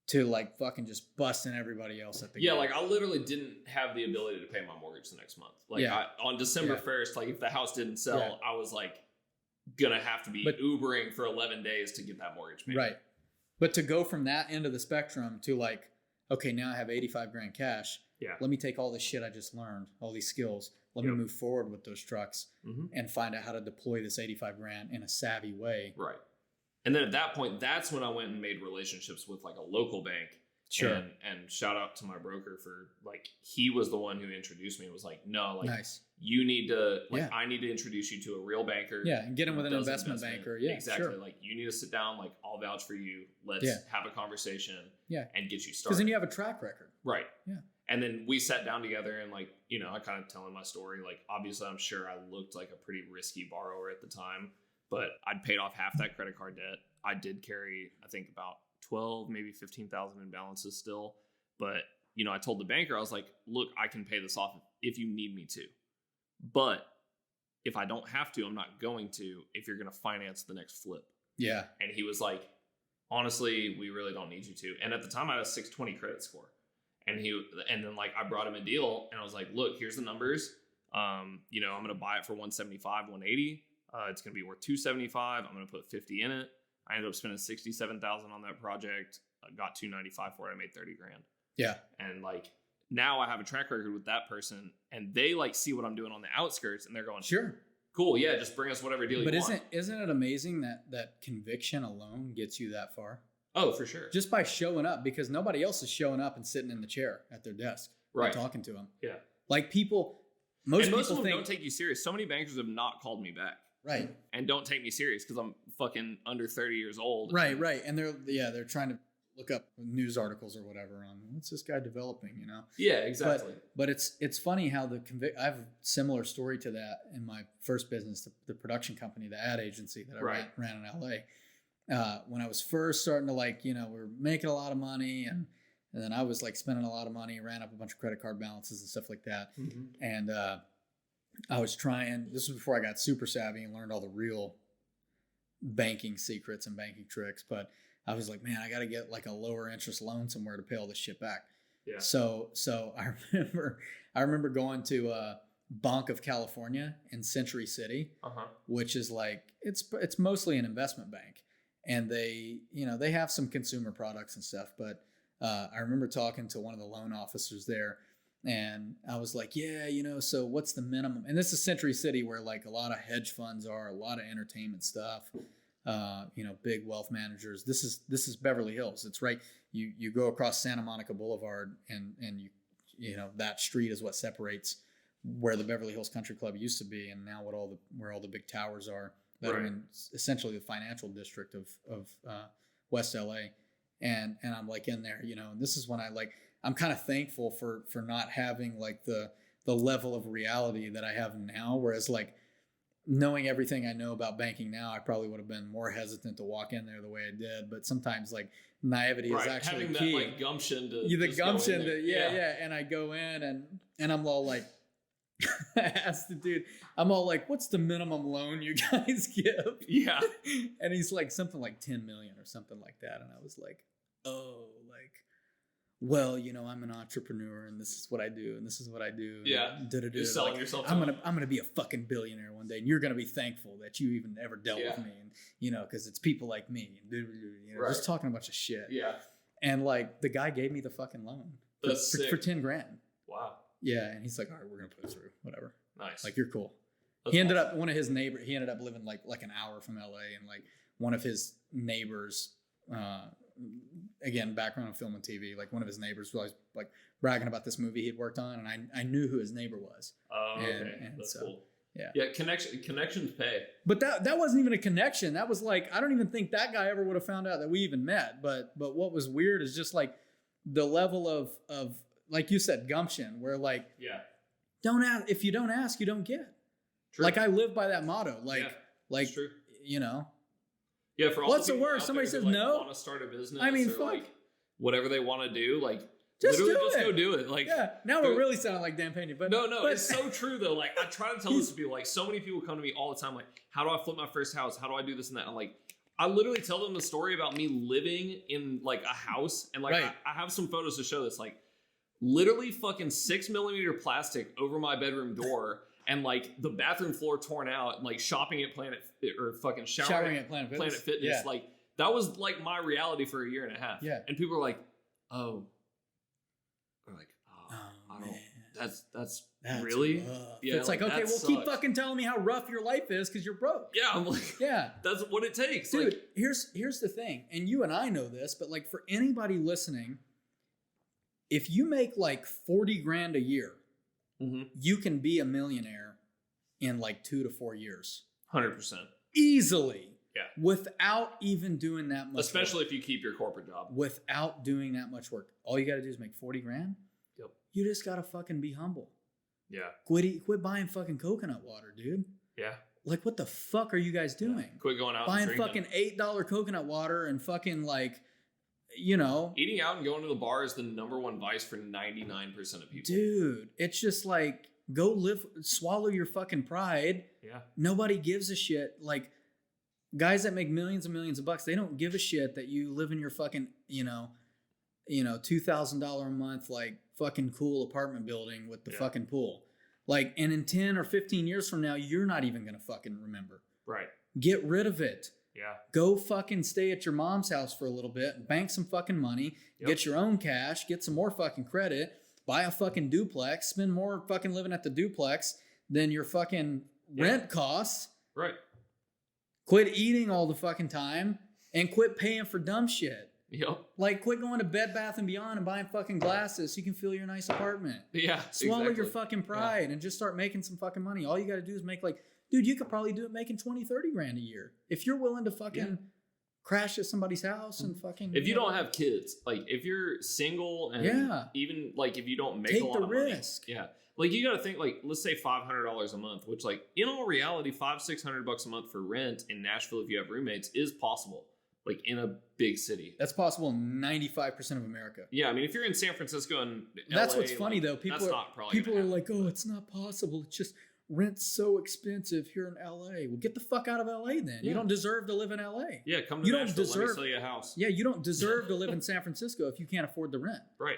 to like fucking just busting everybody else at the game. Like I literally didn't have the ability to pay my mortgage the next month. Like on December 1st, like if the house didn't sell, I was like gonna have to be Ubering for 11 days to get that mortgage paid. Right. But to go from that end of the spectrum to like, okay, now I have 85 grand cash. Yeah. Let me take all this shit I just learned, all these skills. Let me move forward with those trucks and find out how to deploy this 85 grand in a savvy way. Right. And then at that point, that's when I went and made relationships with like a local bank. Sure. And shout out to my broker for like, he was the one who introduced me. It was like, no, like nice. You need to, like, I need to introduce you to a real banker. Yeah. And get him with an investment banker. Yeah. Exactly. Sure. Like you need to sit down, like I'll vouch for you. Let's have a conversation and get you started. Because then you have a track record. Right. Yeah. And then we sat down together and like, you know, I kind of telling my story. Like, obviously I'm sure I looked like a pretty risky borrower at the time, but I'd paid off half that credit card debt. I did carry, I think about 12, maybe 15,000 in balances still. But, you know, I told the banker, I was like, look, I can pay this off if you need me to. But if I don't have to, I'm not going to, if you're going to finance the next flip. Yeah. And he was like, honestly, we really don't need you to. And at the time I had a 620 credit score. And then like I brought him a deal and I was like, look, here's the numbers. You know, I'm going to buy it for 175, 180. It's going to be worth 275. I'm going to put 50 in it. I ended up spending 67,000 on that project. I got 295 for it. I made 30 grand. Yeah. And like now I have a track record with that person and they like see what I'm doing on the outskirts and they're going, sure, cool. Yeah. Just bring us whatever deal you want. But isn't it amazing that conviction alone gets you that far? Oh, for sure. Just by showing up, because nobody else is showing up and sitting in the chair at their desk. Right. And talking to them. Yeah. Like most of people them think, don't take you serious. So many bankers have not called me back. Right. And don't take me serious because I'm fucking under 30 years old. Right. And they're trying to look up news articles or whatever on what's this guy developing, you know? Yeah, exactly. But it's funny how I have a similar story to that in my first business, the production company, the ad agency that I ran in LA. When I was first starting to like, you know, we were making a lot of money and then I was like spending a lot of money, ran up a bunch of credit card balances and stuff like that. Mm-hmm. And I was this was before I got super savvy and learned all the real banking secrets and banking tricks. But I was like, man, I got to get like a lower interest loan somewhere to pay all this shit back. Yeah. So I remember going to Bank of California in Century City, which is like, it's mostly an investment bank. And they have some consumer products and stuff. But I remember talking to one of the loan officers there and I was like, yeah, you know, so what's the minimum? And this is Century City where like a lot of hedge funds are, a lot of entertainment stuff, you know, big wealth managers. This is Beverly Hills. It's right. You go across Santa Monica Boulevard and you know, that street is what separates where the Beverly Hills Country Club used to be. And now where all the big towers are that are in essentially the financial district of West LA. And I'm like in there, you know, and this is when I'm kind of thankful for not having like the level of reality that I have now. Whereas like knowing everything I know about banking now, I probably would have been more hesitant to walk in there the way I did. But sometimes like naivety is actually having key. That like gumption to yeah. And I go in and I'm all like, I asked the dude, I'm all like, what's the minimum loan you guys give? Yeah. And he's like something like 10 million or something like that. And I was like, oh, like, well, you know, I'm an entrepreneur and this is what I do and this is what I do. Yeah. You're selling yourself. I'm gonna be a fucking billionaire one day and you're gonna be thankful that you even ever dealt with me, and you know, because it's people like me, you know, just talking a bunch of shit. Yeah. And like the guy gave me the fucking loan for 10 grand. Wow. Yeah, and he's like, all right, we're gonna put it through, whatever. Nice. Like, you're cool. That's he ended up he ended up living like an hour from LA, and like one of his neighbors, again, background on film and TV, like one of his neighbors was like bragging about this movie he'd worked on, and I knew who his neighbor was. Oh, okay. And that's cool. Yeah. Yeah, connections pay. But that wasn't even a connection. That was like, I don't even think that guy ever would have found out that we even met. But what was weird is just like the level of like you said, gumption, where like, don't ask. If you don't ask, you don't get. True. Like I live by that motto. Like true. You know. Yeah. For all what's the worst? Somebody says no. Want to start a business? I mean, or like whatever they want to do. Like just go do it. Like Now we're really sounding like Dan Pena, but no, it's so true though. Like I try to tell this to people. Like so many people come to me all the time. Like, how do I flip my first house? How do I do this and that? I'm like, I literally tell them the story about me living in like a house, and like I have some photos to show this. Like literally fucking 6mm plastic over my bedroom door. And like the bathroom floor torn out, and like shopping at Planet or fucking showering at Planet Fitness. Yeah. Like that was like my reality for a year and a half. Yeah. And people are like, oh. Or like, I don't. That's That's really rough. yeah. It's like, okay, well, sucks. keep fucking telling me how rough your life is because you're broke. Yeah, I'm like, Yeah, that's what it takes, dude. like, Here's the thing, and you and I know this, but like for anybody listening, if you make like 40 grand a year, you can be a millionaire in like 2 to 4 years, 100%, easily. Yeah, without even doing that much. Especially work. if you keep your corporate job. Without doing that much work, all you got to do is make 40 grand. Yep. You just gotta fucking be humble. Yeah. Quit buying fucking coconut water, dude. Yeah. Like, what the fuck are you guys doing? Yeah. Quit going out buying and fucking $8 coconut water and fucking like, you know, eating out and going to the bar is the number one vice for 99% of people. Dude, it's just like, go swallow your fucking pride. Yeah. Nobody gives a shit. Like, guys that make millions and millions of bucks, they don't give a shit that you live in your fucking, $2,000 a month, like fucking cool apartment building with the fucking pool. Like, and in 10 or 15 years from now, you're not even going to fucking remember. Right. Get rid of it. Yeah. Go fucking stay at your mom's house for a little bit, bank some fucking money, get your own cash, get some more fucking credit, buy a fucking duplex, spend more fucking living at the duplex than your fucking rent costs. Right. Quit eating all the fucking time and quit paying for dumb shit. Yep. Like, quit going to Bed Bath & Beyond and buying fucking glasses so you can fill your nice apartment. Yeah. Swallow your fucking pride and just start making some fucking money. All you got to do is make like, dude, you could probably do it making 20, 30 grand a year. If you're willing to fucking crash at somebody's house and fucking... If you don't have kids, like if you're single and even like if you don't make a lot of risk. Money. Yeah. Like, you got to think, like, let's say $500 a month, which, like, in all reality, $500-$600 a month for rent in Nashville if you have roommates is possible, like, in a big city. That's possible in 95% of America. Yeah, I mean, if you're in San Francisco and LA, that's what's funny, though. People are like, oh, it's not possible. It's just rent's so expensive here in LA. Well, get the fuck out of LA then. Yeah. You don't deserve to live in LA. Yeah, come to Nashville, let me sell you a house. Yeah, you don't deserve to live in San Francisco if you can't afford the rent. Right.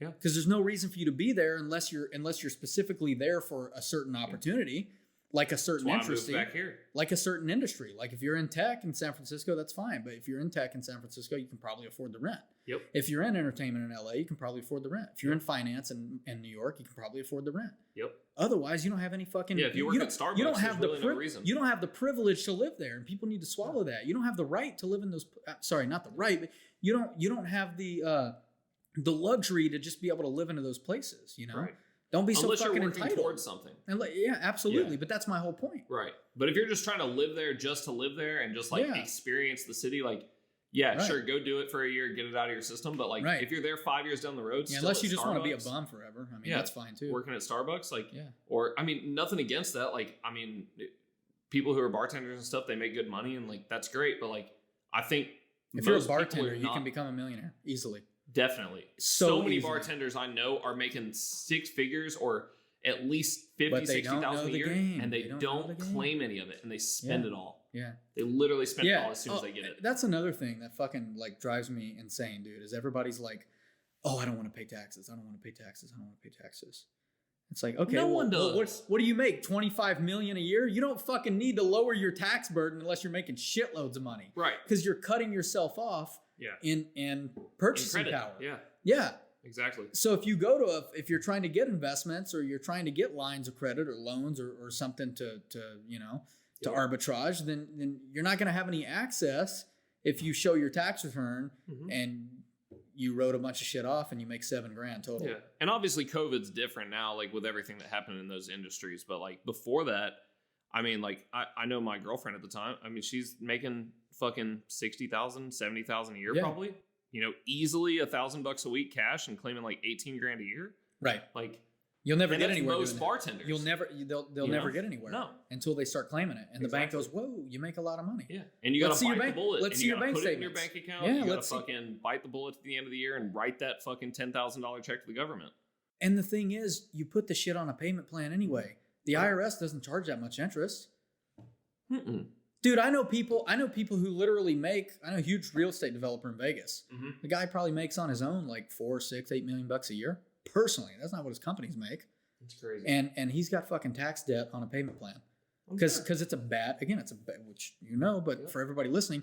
Yeah, because there's no reason for you to be there unless you're specifically there for a certain opportunity, like a certain industry. Back here. Like a certain industry. Like if you're in tech in San Francisco, that's fine. But if you're in tech in San Francisco, you can probably afford the rent. Yep. If you're in entertainment in LA, you can probably afford the rent. If you're in finance in New York, you can probably afford the rent. Yep. Otherwise, you don't have any fucking. Yeah, if you work at Starbucks, you don't have no reason. You don't have the privilege to live there, and people need to swallow that. You don't have the right to live in those. Sorry, not the right, but you don't have the luxury to just be able to live into those places, you know? Right. Don't be Unless so fucking you're working entitled towards something. And absolutely. Yeah. But that's my whole point. Right. But if you're just trying to live there just to live there and just like experience the city, like, sure, go do it for a year, get it out of your system. But like, if you're there 5 years down the road, unless you just want to be a bum forever. I mean, that's fine too. Working at Starbucks, like, or I mean, nothing against that. Like, I mean, people who are bartenders and stuff, they make good money and like, that's great. But like, I think if you're a bartender, you can become a millionaire easily. Definitely. So many bartenders I know are making six figures or at least 50, 60,000 a year, and they don't claim any of it, and they spend it all. Yeah. They literally spend it all as soon as they get it. That's another thing that fucking like drives me insane, dude, is everybody's like, oh, I don't want to pay taxes. I don't want to pay taxes. I don't want to pay taxes. It's like, okay, no one does. What do you make? $25 million a year? You don't fucking need to lower your tax burden unless you're making shitloads of money. Right. Because you're cutting yourself off in purchasing power. Yeah. Yeah. Exactly. So if you if you're trying to get investments or you're trying to get lines of credit or loans or something to arbitrage, then you're not going to have any access if you show your tax return and you wrote a bunch of shit off and you make $7,000 total. Yeah. And obviously COVID's different now, like with everything that happened in those industries. But like before that, I mean, like I know my girlfriend at the time, I mean, she's making fucking $60,000, $70,000 a year probably, easily $1,000 a week cash and claiming like $18,000 a year. Right. Like you'll never get anywhere. Most bartenders. They'll never get anywhere. No. Until they start claiming it. And the bank goes, whoa, you make a lot of money. Yeah. And you got to bite the bullet. Let's see your bank statements. Put it in your bank account. Yeah, you got to fucking bite the bullet at the end of the year and write that fucking $10,000 check to the government. And the thing is, you put the shit on a payment plan anyway. The IRS doesn't charge that much interest. Dude, I know people who literally I know a huge real estate developer in Vegas. The guy probably makes on his own like $4, $6, $8 million a year. Personally, that's not what his companies make. It's crazy. And he's got fucking tax debt on a payment plan. Because it's a bad, which but for everybody listening,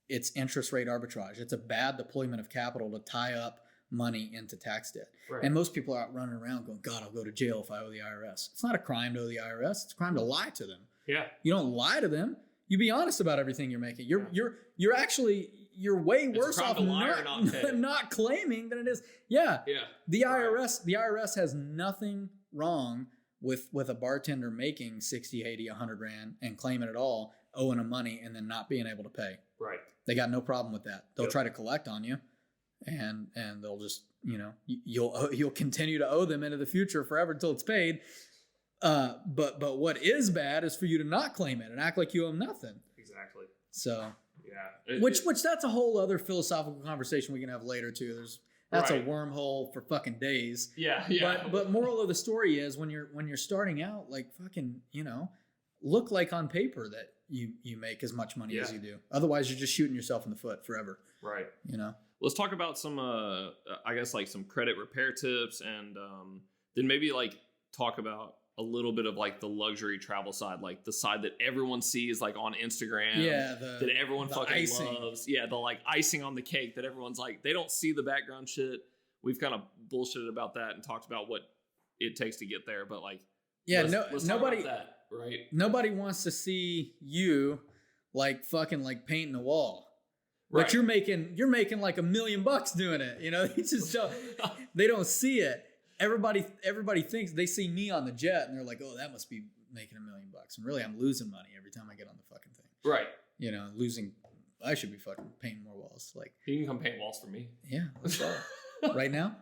it's interest rate arbitrage. It's a bad deployment of capital to tie up money into tax debt. Right. And most people are out running around going, God, I'll go to jail if I owe the IRS. It's not a crime to owe the IRS. It's a crime to lie to them. Yeah. You don't lie to them. You be honest about everything you're making. You're actually way worse off not claiming than it is. Yeah. Yeah. The IRS has nothing wrong with a bartender making 60, 80, 100 grand and claiming it all, owing them money, and then not being able to pay. Right. They got no problem with that. They'll try to collect on you, and they'll just, you'll continue to owe them into the future forever until it's paid. But what is bad is for you to not claim it and act like you owe them nothing. Exactly. So yeah, which that's a whole other philosophical conversation we can have later too. That's right. a wormhole for fucking days. Yeah. But moral of the story is when you're starting out, like fucking, look like on paper that you make as much money as you do. Otherwise, you're just shooting yourself in the foot forever. Right. Let's talk about some, I guess, like some credit repair tips, and then maybe like talk about a little bit of like the luxury travel side, like the side that everyone sees like on Instagram. Yeah. That everyone fucking icing. Loves. Yeah. The like icing on the cake that everyone's like, they don't see the background shit. We've kind of bullshitted about that and talked about what it takes to get there. But like, let's nobody, talk about that, right? Nobody wants to see you like fucking like painting a wall. Right. But you're making like $1 million doing it. It's just they don't see it. Everybody thinks they see me on the jet and they're like, oh, that must be making $1 million. And really, I'm losing money every time I get on the fucking thing. Right. Losing. I should be fucking painting more walls. Like, you can come paint walls for me. Yeah. Let's go. Right now?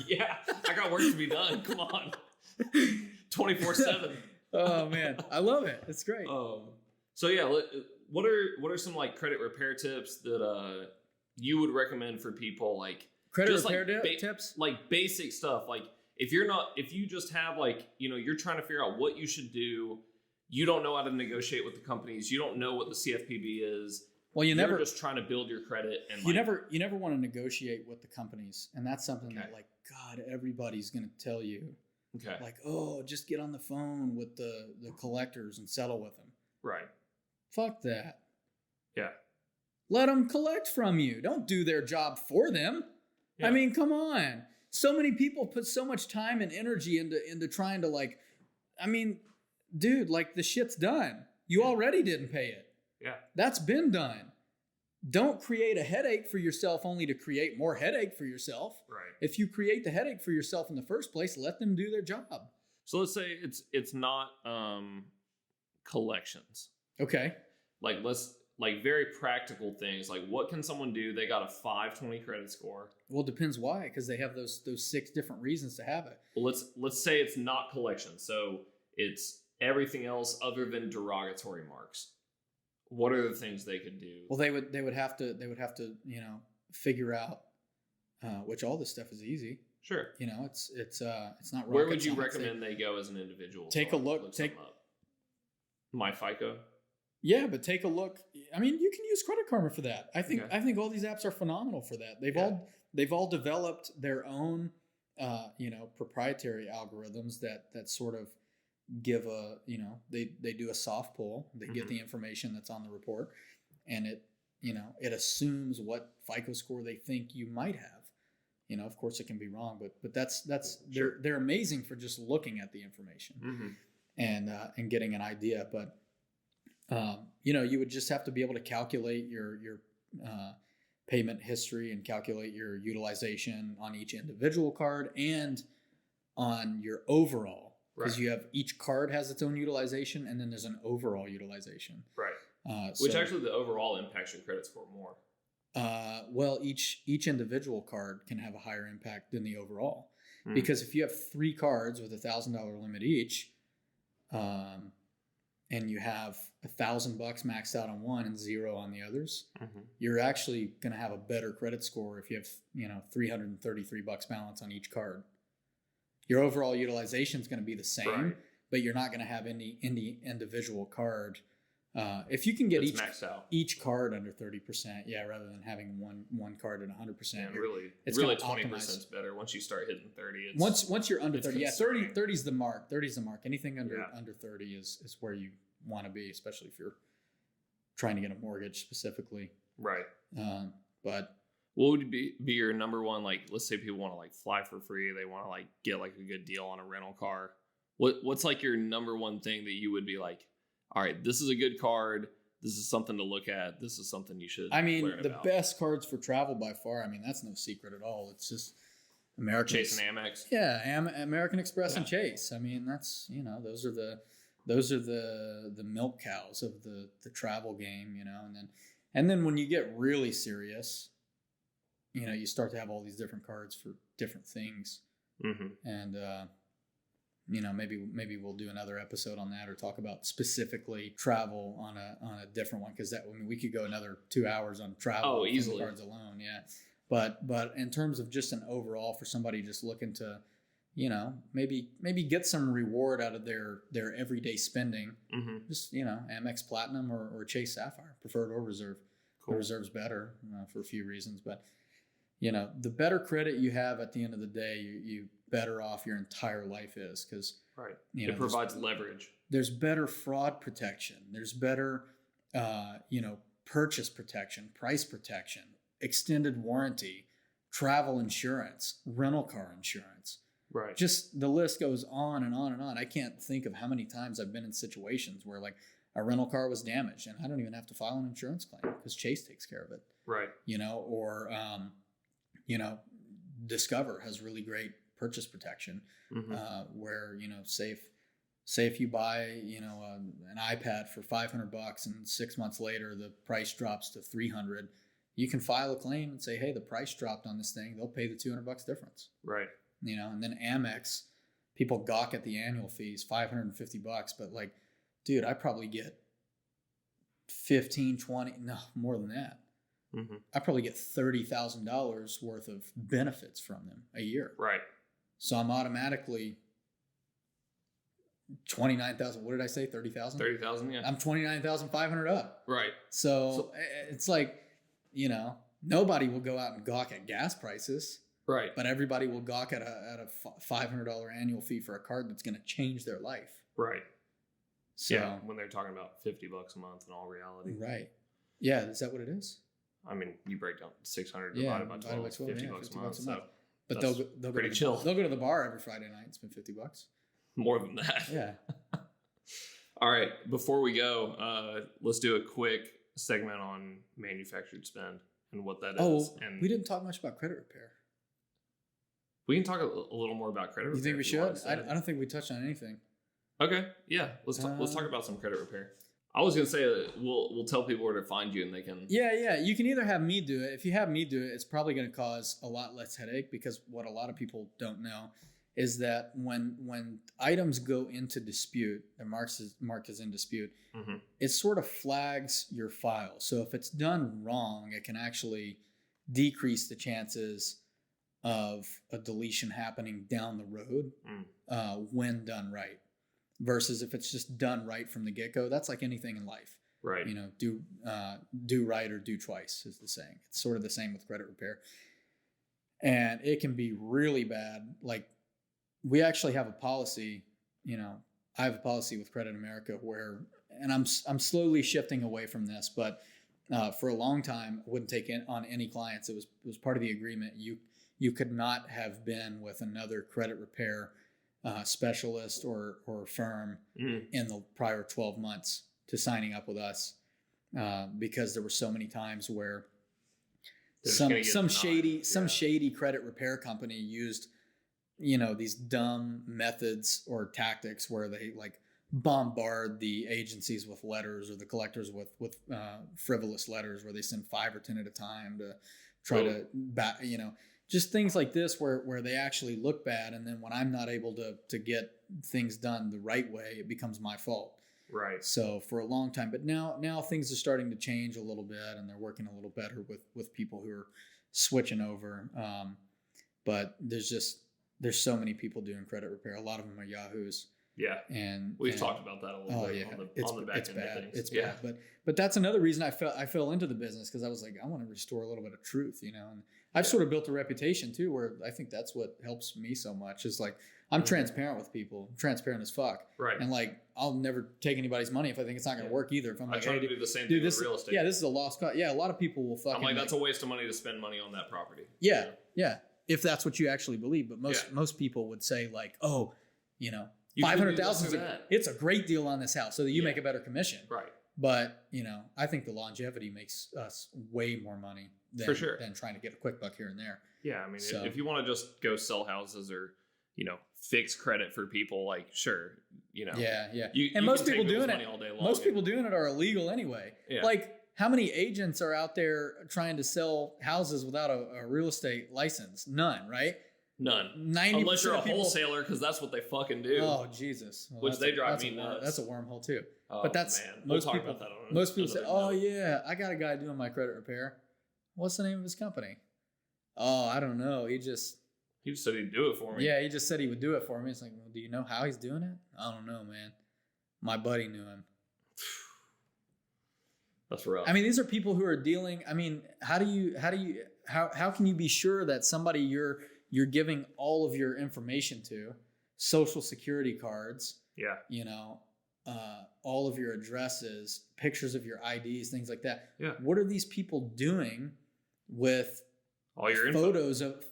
Yeah. I got work to be done. Come on. 24/7. Oh man, I love it. It's great. So yeah, what are some like credit repair tips that you would recommend for people, like credit repair tips? Like basic stuff, like if you just have like, you're trying to figure out what you should do, you don't know how to negotiate with the companies, you don't know what the CFPB is. Well, you're just trying to build your credit, and you never want to negotiate with the companies, and that's something that like God, everybody's going to tell you. Okay. Like, oh, just get on the phone with the collectors and settle with them. Right. Fuck that. Yeah. Let them collect from you. Don't do their job for them. Yeah. I mean, come on. So many people put so much time and energy into trying to like, I mean, dude, like the shit's done. You already didn't pay it. Yeah. That's been done. Don't create a headache for yourself only to create more headache for yourself. Right. If you create the headache for yourself in the first place, let them do their job. So let's say it's not collections. Okay. Like very practical things. Like what can someone do? They got a 520 credit score. Well, it depends why, because they have those 6 different reasons to have it. Well, let's say it's not collections. So it's everything else other than derogatory marks. What are the things they could do? Well, they would have to figure out which all this stuff is easy. Sure. It's not. Where would you recommend they go as an individual? Take a look. Take up. My FICO. Yeah, but take a look. I mean, you can use Credit Karma for that. I think all these apps are phenomenal for that. They've all developed their own proprietary algorithms that sort of give they do a soft pull. They get the information that's on the report, and it assumes what FICO score they think you might have. Of course it can be wrong, but that's sure. They're amazing for just looking at the information and getting an idea. But you would just have to be able to calculate your payment history and calculate your utilization on each individual card and on your overall. Because you have each card has its own utilization, and then there's an overall utilization. Right. Which actually the overall impacts your credit score more. Well, each individual card can have a higher impact than the overall, because if you have 3 cards with $1,000 limit each, and you have $1,000 maxed out on one and 0 on the others, you're actually going to have a better credit score if you have $333 balance on each card. Your overall utilization is going to be the same, but you're not going to have any individual card. If you can get each card under 30%, rather than having one card at 100%. Yeah, really 20% is better once you start hitting 30. Once you're under 30, 30 is the mark. 30 is the mark. Anything under 30 is where you want to be, especially if you're trying to get a mortgage specifically. Right. But What would be your number one, like, let's say people want to like fly for free, they want to like get like a good deal on a rental car. What's like your number one thing that you would be like, all right, this is a good card. This is something to look at. This is something you should. I mean, learn the about. best cards for travel by far. I mean, that's no secret at all. It's just American Chase and Amex. Yeah, American Express and Chase. I mean, that's those are the milk cows of the travel game. And then when you get really serious, you start to have all these different cards for different things. Mm-hmm. And maybe we'll do another episode on that or talk about specifically travel on a different one, because we could go another 2 hours on travel easily cards alone. Yeah. But in terms of just an overall for somebody just looking to, maybe get some reward out of their everyday spending, mm-hmm. just, Amex Platinum or Chase Sapphire, preferred or reserve. Cool. The reserve's better for a few reasons, but the better credit you have at the end of the day, you better off your entire life is, because right. It provides leverage. There's better fraud protection. There's better, purchase protection, price protection, extended warranty, travel insurance, rental car insurance. Right. Just the list goes on and on and on. I can't think of how many times I've been in situations where like a rental car was damaged and I don't even have to file an insurance claim because Chase takes care of it. Right. Or Discover has really great purchase protection, mm-hmm. Where, say if you buy, an iPad for $500 and 6 months later, the price drops to $300, you can file a claim and say, hey, the price dropped on this thing. They'll pay the $200 difference. Right. And then Amex, people gawk at the annual fees, $550, but like, dude, I probably get 15, 20, no, more than that. Mm-hmm. I probably get $30,000 worth of benefits from them a year. Right. So I'm automatically 29,000. What did I say? 30,000? 30,000, yeah. I'm 29,500 up. Right. So it's like, nobody will go out and gawk at gas prices. Right. But everybody will gawk at a $500 annual fee for a card that's going to change their life. Right. So, yeah, when they're talking about $50 a month in all reality. Right. Yeah, is that what it is? I mean, you break down 600 divided by 12, $50 a month. So but they'll pretty chill. They'll go to the bar every Friday night and spend $50. More than that. Yeah. All right. Before we go, let's do a quick segment on manufactured spend and what that is. And we didn't talk much about credit repair. We can talk a little more about credit repair. You think we should? I don't think we touched on anything. Okay. Yeah. Let's talk about some credit repair. I was going to say we'll tell people where to find you and they can... Yeah. You can either have me do it. If you have me do it, it's probably going to cause a lot less headache, because what a lot of people don't know is that when items go into dispute, they're marked as in dispute, mm-hmm. it sort of flags your file. So if it's done wrong, it can actually decrease the chances of a deletion happening down the road when done right. Versus if it's just done right from the get-go. That's like anything in life. Right. Do right or do twice is the saying. It's sort of the same with credit repair. And it can be really bad. Like, we actually have a policy, I have a policy with Credit America where, and I'm slowly shifting away from this, but for a long time, I wouldn't take on any clients. It was part of the agreement. You could not have been with another credit repair specialist or firm in the prior 12 months to signing up with us, because there were so many times where some shady credit repair company used these dumb methods or tactics where they like bombard the agencies with letters, or the collectors with frivolous letters where they send 5 or 10 at a time to try to just things like this where they actually look bad. And then when I'm not able to get things done the right way, it becomes my fault. Right. So for a long time, but now things are starting to change a little bit, and they're working a little better with people who are switching over. But there's so many people doing credit repair. A lot of them are yahoos. Yeah. And we've talked about that a little bit on the back end bad. of things. It's bad. But that's another reason I fell into the business, because I was like, I want to restore a little bit of truth, and I've sort of built a reputation too, where I think that's what helps me so much, is like, I'm transparent with people. I'm transparent as fuck. Right. And like, I'll never take anybody's money if I think it's not going to work either. If I'm like, try to do the same thing with real estate. Yeah, this is a lost cause. Yeah, a lot of people will fucking. I'm like, that's a waste of money to spend money on that property. Yeah, yeah. If that's what you actually believe, but most people would say like, oh, you know, 500,000. It's a great deal on this house, so that you make a better commission. Right. But you know, I think the longevity makes us way more money than, than trying to get a quick buck here and there. Yeah, I mean, if you want to just go sell houses or fix credit for people, like sure, Yeah. And most people doing it all day long. Most people doing it are illegal anyway. Yeah. Like, how many agents are out there trying to sell houses without a real estate license? None, right? None. Unless you're a wholesaler, because that's what they fucking do. Oh, Jesus. Well, which they drive me nuts. That's a wormhole too. Oh, but that's man. Most people say, oh yeah, I got a guy doing my credit repair. What's the name of his company? Oh, I don't know. He just said he'd do it for me. Yeah, he just said he would do it for me. It's like, well, do you know how he's doing it? I don't know, man. My buddy knew him. That's rough. I mean, these are people who are dealing. I mean, how can you be sure that somebody you're giving all of your information to, social security cards, all of your addresses, pictures of your IDs, things like that. Yeah. What are these people doing with all your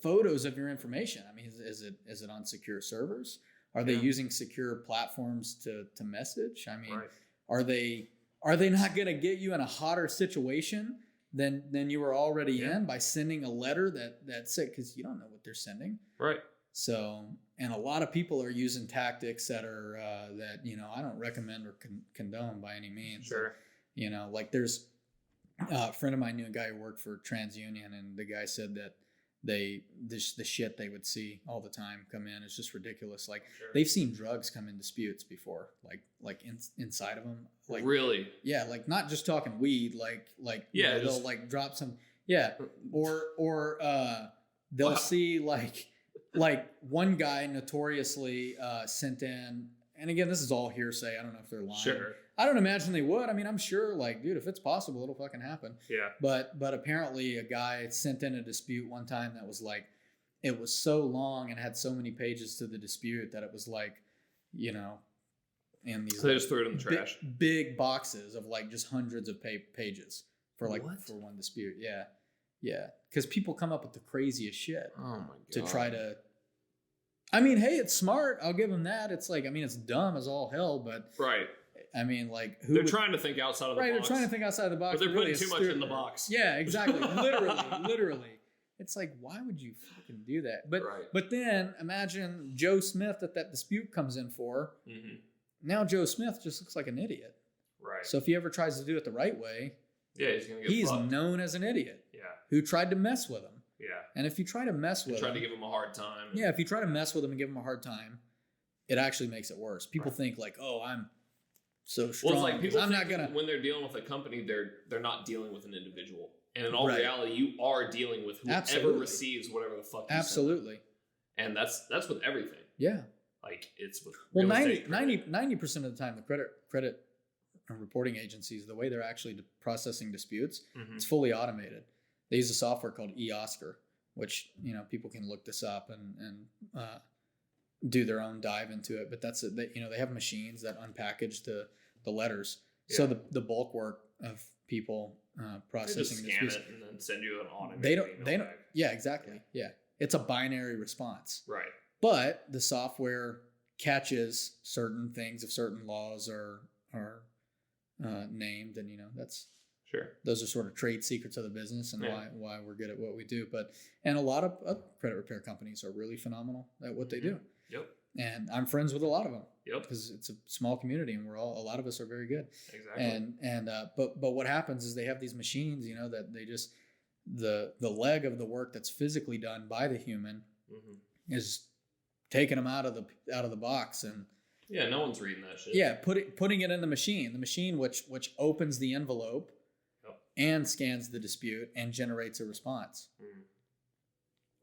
photos of your information? I mean, is it on secure servers? Are they using secure platforms to message? I mean, are they not going to get you in a hotter situation than you were already in by sending a letter that said, because you don't know what they're sending. Right. So, and a lot of people are using tactics that are that I don't recommend or condone by any means. Sure. Like there's a friend of mine knew a guy who worked for TransUnion, and the guy said that the shit they would see all the time come in is just ridiculous. Like they've seen drugs come in disputes before, like inside of them. Like really? Yeah, like not just talking weed, like they'll like drop some or they'll see like one guy notoriously sent in, and again, this is all hearsay. I don't know if they're lying. Sure. I don't imagine they would. I mean, I'm sure, like, dude, if it's possible, it'll fucking happen. Yeah. But apparently a guy sent in a dispute one time that was like, it was so long and had so many pages to the dispute that it was like, in these. So they just threw it in the trash. Big boxes of like just hundreds of pages for one dispute. Yeah. Yeah. Because people come up with the craziest shit. Oh my God. To try to. I mean, hey, it's smart. I'll give them that. It's like, I mean, it's dumb as all hell, but. Right. I mean, like, they're trying to think outside of the box. Right, they're trying to think outside of the box. But they're putting too much in the box. Yeah, exactly. Literally. It's like, why would you fucking do that? But then imagine Joe Smith that dispute comes in for. Mm-hmm. Now Joe Smith just looks like an idiot. Right. So if he ever tries to do it the right way, he's gonna get fucked. Known as an idiot. Yeah. Who tried to mess with him. Yeah. And if you try to mess with him, tried to give him a hard time. Yeah, if you try to mess with him and give him a hard time, it actually makes it worse. People think like, oh, I'm so strong. Well, it's like people I'm not gonna. When they're dealing with a company, they're not dealing with an individual, and in all reality, you are dealing with whoever receives whatever the fuck. Absolutely. And that's with everything. Yeah. Like it's with 90% of the time, the credit reporting agencies, the way they're actually processing disputes, it's fully automated. They use a software called eOscar, which people can look this up and do their own dive into it. But that's it. They have machines that unpackage the letters. Yeah. So the bulk work of people processing they just scan it and then send you an automated. They don't. Yeah, exactly. Yeah, it's a binary response. Right. But the software catches certain things if certain laws are named, and that's. Sure. Those are sort of trade secrets of the business and why we're good at what we do. And a lot of credit repair companies are really phenomenal at what they do. Yep. And I'm friends with a lot of them. Yep. Because it's a small community and a lot of us are very good. Exactly. But what happens is they have these machines, that they just the leg of the work that's physically done by the human is taking them out of the box and. Yeah, no one's reading that shit. Yeah, putting it in the machine which opens the envelope. And scans the dispute and generates a response.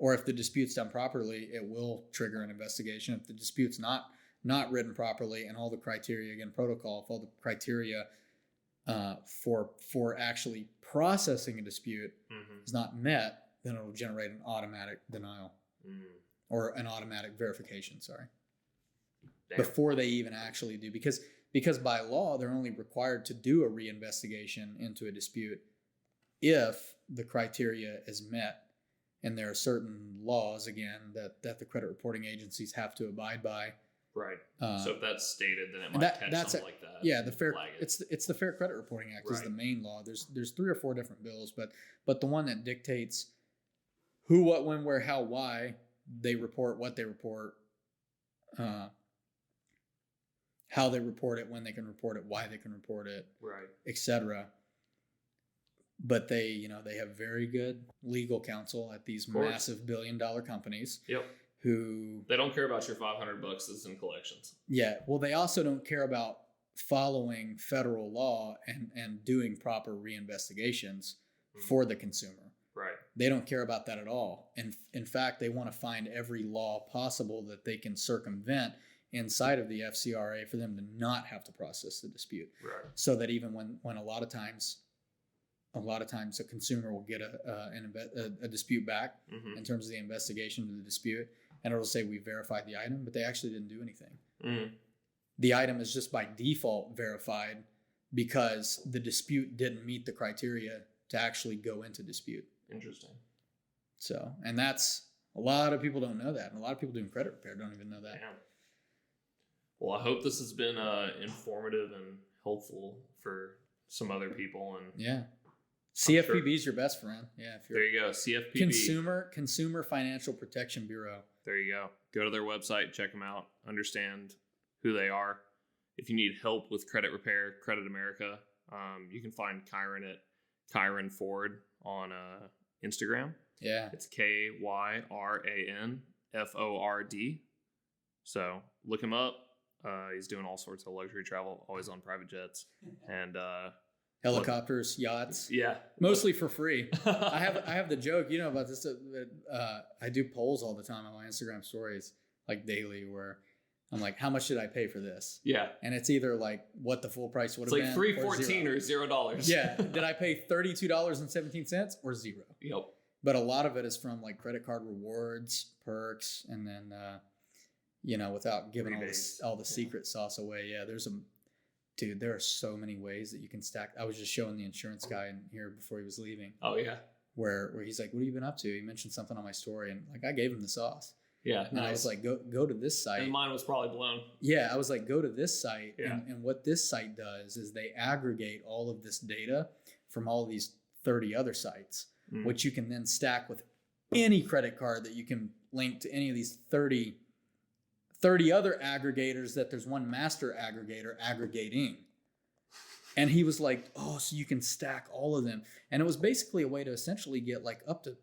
Or if the dispute's done properly, it will trigger an investigation. If the dispute's not written properly and all the criteria, again, protocol, if all the criteria for actually processing a dispute is not met, then it will generate an automatic denial or an automatic verification. Sorry. Damn. before they even actually do, because by law they're only required to do a reinvestigation into a dispute if the criteria is met. And there are certain laws, again, that the credit reporting agencies have to abide by. Right. So if that's stated, then it might catch something like that. Yeah, it's the Fair Credit Reporting Act is the main law. There's 3 or 4 different bills, but the one that dictates who, what, when, where, how, why they report, what they report, how they report it, when they can report it, why they can report it, right, etc. But they have very good legal counsel at these massive billion-dollar companies. Yep. Who they don't care about your $500 that's in collections. Yeah. Well, they also don't care about following federal law and doing proper reinvestigations for the consumer. Right. They don't care about that at all. And in fact, they want to find every law possible that they can circumvent inside of the FCRA for them to not have to process the dispute. Right. So that even when a lot of times a consumer will get a dispute back in terms of the investigation of the dispute, and it'll say we verified the item, but they actually didn't do anything. The item is just by default verified because the dispute didn't meet the criteria to actually go into dispute. Interesting. So, and that's, a lot of people don't know that, and a lot of people doing credit repair don't even know that. Damn. Well, I hope this has been informative and helpful for some other people. And yeah. CFPB is your best friend. Yeah. There you go. CFPB. Consumer Financial Protection Bureau. There you go. Go to their website, check them out, understand who they are. If you need help with credit repair, Credit America, you can find Kyron at Kyron Ford on Instagram. Yeah. It's KYRANFORD. So look him up. He's doing all sorts of luxury travel, always on private jets. And helicopters, yachts. Yeah. Mostly for free. I have the joke, about this, I do polls all the time on my Instagram stories, like daily, where I'm like, how much did I pay for this? Yeah. And it's either like what the full price would have been. It's like $3.14 or $0. Yeah. Did I pay $32.17 or $0? Yep. But a lot of it is from like credit card rewards, perks, and then, without giving all the secret sauce away. Yeah. Dude, there are so many ways that you can stack. I was just showing the insurance guy in here before he was leaving. Oh yeah. Where he's like, "What have you been up to?" He mentioned something on my story, and like I gave him the sauce. Yeah. And I was like, "Go to this site." And mine was probably blown. Yeah, I was like, "Go to this site." Yeah. And what this site does is they aggregate all of this data from all of these 30 other sites, which you can then stack with any credit card that you can link to any of these 30 other aggregators that there's one master aggregator aggregating. And he was like, "Oh, so you can stack all of them." And it was basically a way to essentially get like up to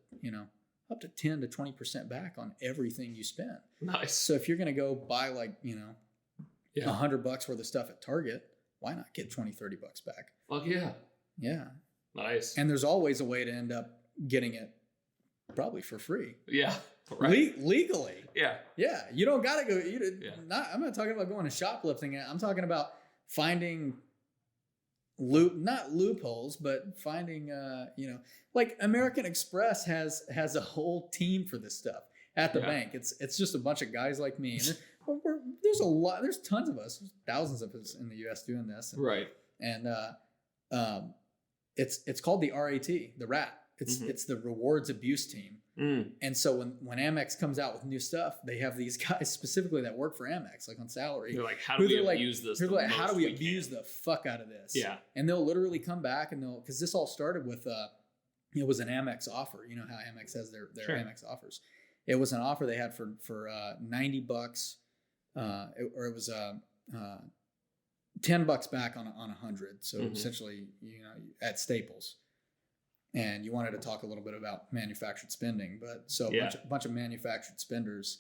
10 to 20% back on everything you spend. Nice. So if you're going to go buy like, $100 worth of stuff at Target, why not get 20, $30 back? Fuck yeah. Yeah. Nice. And there's always a way to end up getting it probably for free. Yeah. Right. Legally. Yeah. Yeah. You don't got to go. I'm not talking about going to shoplifting. I'm talking about finding not loopholes, but finding, like American Express has a whole team for this stuff at the bank. It's just a bunch of guys like me. And there's tons of us, there's thousands of us in the U.S. doing this. Right. And it's called the RAT, the RAT. It's the rewards abuse team. And so when Amex comes out with new stuff, they have these guys specifically that work for Amex, like on salary. They're like, how do we abuse this? They're like, how do we abuse the fuck out of this? Yeah. And they'll literally come back and because this all started with, it was an Amex offer. You know how Amex has their Amex offers. It was an offer they had for $90, or it was $10 back on 100. So essentially, at Staples. And you wanted to talk a little bit about manufactured spending, but so a bunch of manufactured spenders,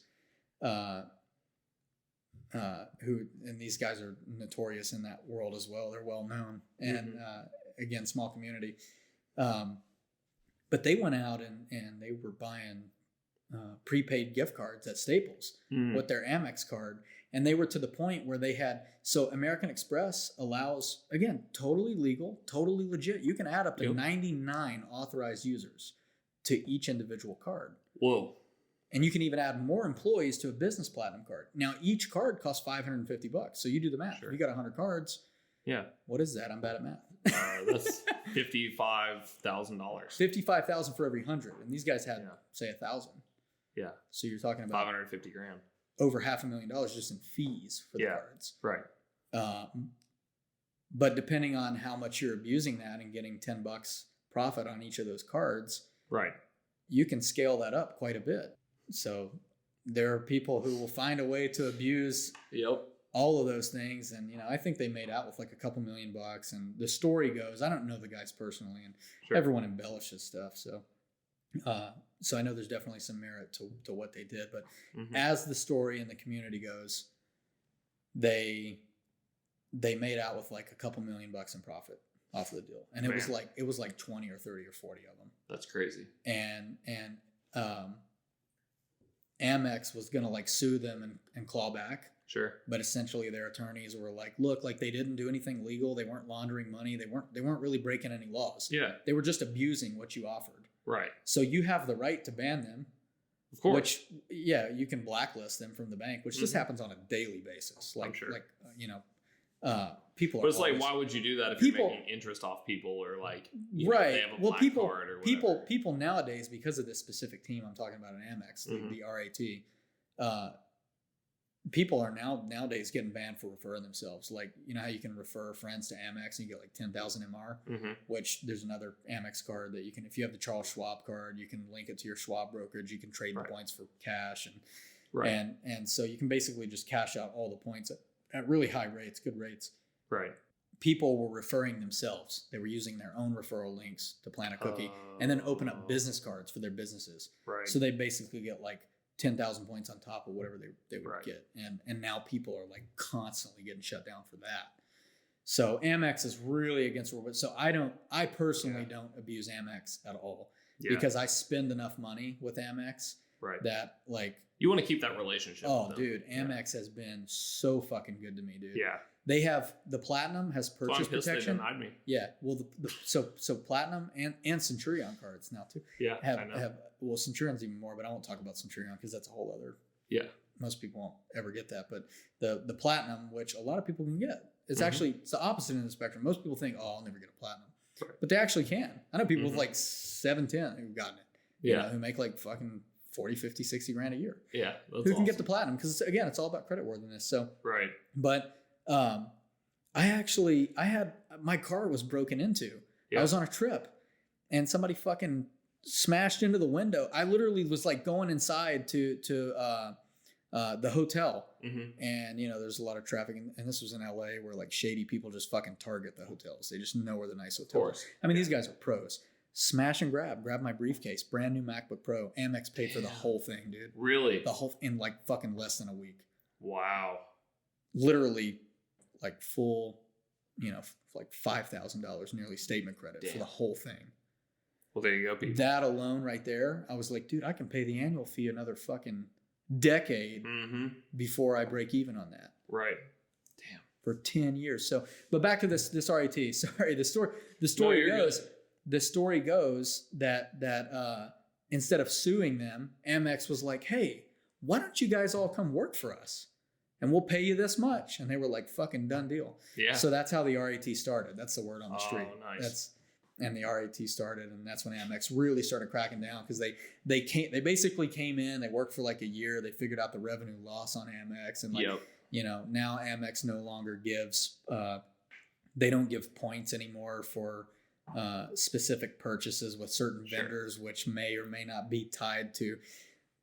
who, and these guys are notorious in that world as well. They're well known, and again, small community. But they went out and they were buying prepaid gift cards at Staples with their Amex card. And they were to the point where they had, so American Express allows, again, totally legal, totally legit. You can add up to 99 authorized users to each individual card. Whoa. And you can even add more employees to a business platinum card. Now, each card costs $550. So you do the math. Sure. If you got 100 cards, what is that? I'm bad at math. That's $55,000. $55,000 for every 100. And these guys had, say, 1,000. Yeah. So you're talking about $550,000. Over $500,000 just in fees for the cards. Right. But depending on how much you're abusing that and getting $10 profit on each of those cards, right, you can scale that up quite a bit. So there are people who will find a way to abuse all of those things. And, I think they made out with like a couple $1 million. And the story goes, I don't know the guys personally, and everyone embellishes stuff. So I know there's definitely some merit to what they did. But as the story in the community goes, they made out with like a couple $1 million in profit off of the deal. And it was like 20 or 30 or 40 of them. That's crazy. And Amex was going to like sue them and claw back. Sure. But essentially their attorneys were like, look, like they didn't do anything legal. They weren't laundering money. They weren't really breaking any laws. Yeah. They were just abusing what you offered. Right. So you have the right to ban them. Of course. Which, you can blacklist them from the bank, which just happens on a daily basis. Like, I'm sure. People. But it's like, why would you do that if you're making interest off people or like, they have a black card or whatever. People nowadays, because of this specific team I'm talking about in Amex, the RAT, people are nowadays getting banned for referring themselves. Like, you know how you can refer friends to Amex and you get like 10,000 MR, which there's another Amex card that you can, if you have the Charles Schwab card, you can link it to your Schwab brokerage. You can trade the points for cash and so you can basically just cash out all the points at really high rates, good rates. Right. People were referring themselves. They were using their own referral links to plant a cookie and then open up business cards for their businesses. Right. So they basically get like 10,000 points on top of whatever they would get. And now people are like constantly getting shut down for that. So Amex is really against the rule. So I personally don't abuse Amex at all because I spend enough money with Amex that like, you want to keep that relationship. Oh, dude, Amex has been so fucking good to me, dude. Yeah. They have the Platinum has purchase protection. They denied me. Yeah. Well, so Platinum and Centurion cards now too. Yeah. Have Centurion's even more, but I won't talk about Centurion because that's a whole other. Yeah. Most people won't ever get that, but the Platinum, which a lot of people can get, it's actually it's the opposite end of the spectrum. Most people think, oh, I'll never get a Platinum, but they actually can. I know people with like 710 who've gotten it. You know, who make like fucking 40, 50, 60 grand a year. Yeah. Who can get the Platinum? Because again, it's all about creditworthiness. So but I had my car was broken into. I was on a trip and somebody fucking smashed into the window. I literally was like going inside to the hotel and there's a lot of traffic and this was in LA where like shady people just fucking target the hotels. They just know where the nice hotels are. I mean, these guys are pros. Smash and grab my briefcase, brand new MacBook Pro. Amex paid for the whole thing, dude. Really? The whole in like fucking less than a week. Wow. Literally like full, like $5,000 nearly statement credit for the whole thing. Well, there you go, people. That alone right there, I was like, dude, I can pay the annual fee another fucking decade before I break even on that. Right. Damn. For 10 years. So, but back to this RAT. Sorry, the story goes. Good. The story goes that instead of suing them, Amex was like, hey, why don't you guys all come work for us? And we'll pay you this much. And they were like, fucking done deal. Yeah. So that's how the RAT started. That's the word on the street. Oh, nice. And the RAT started. And that's when Amex really started cracking down because they basically came in, they worked for like a year. They figured out the revenue loss on Amex. And now Amex no longer gives, they don't give points anymore for specific purchases with certain vendors, which may or may not be tied to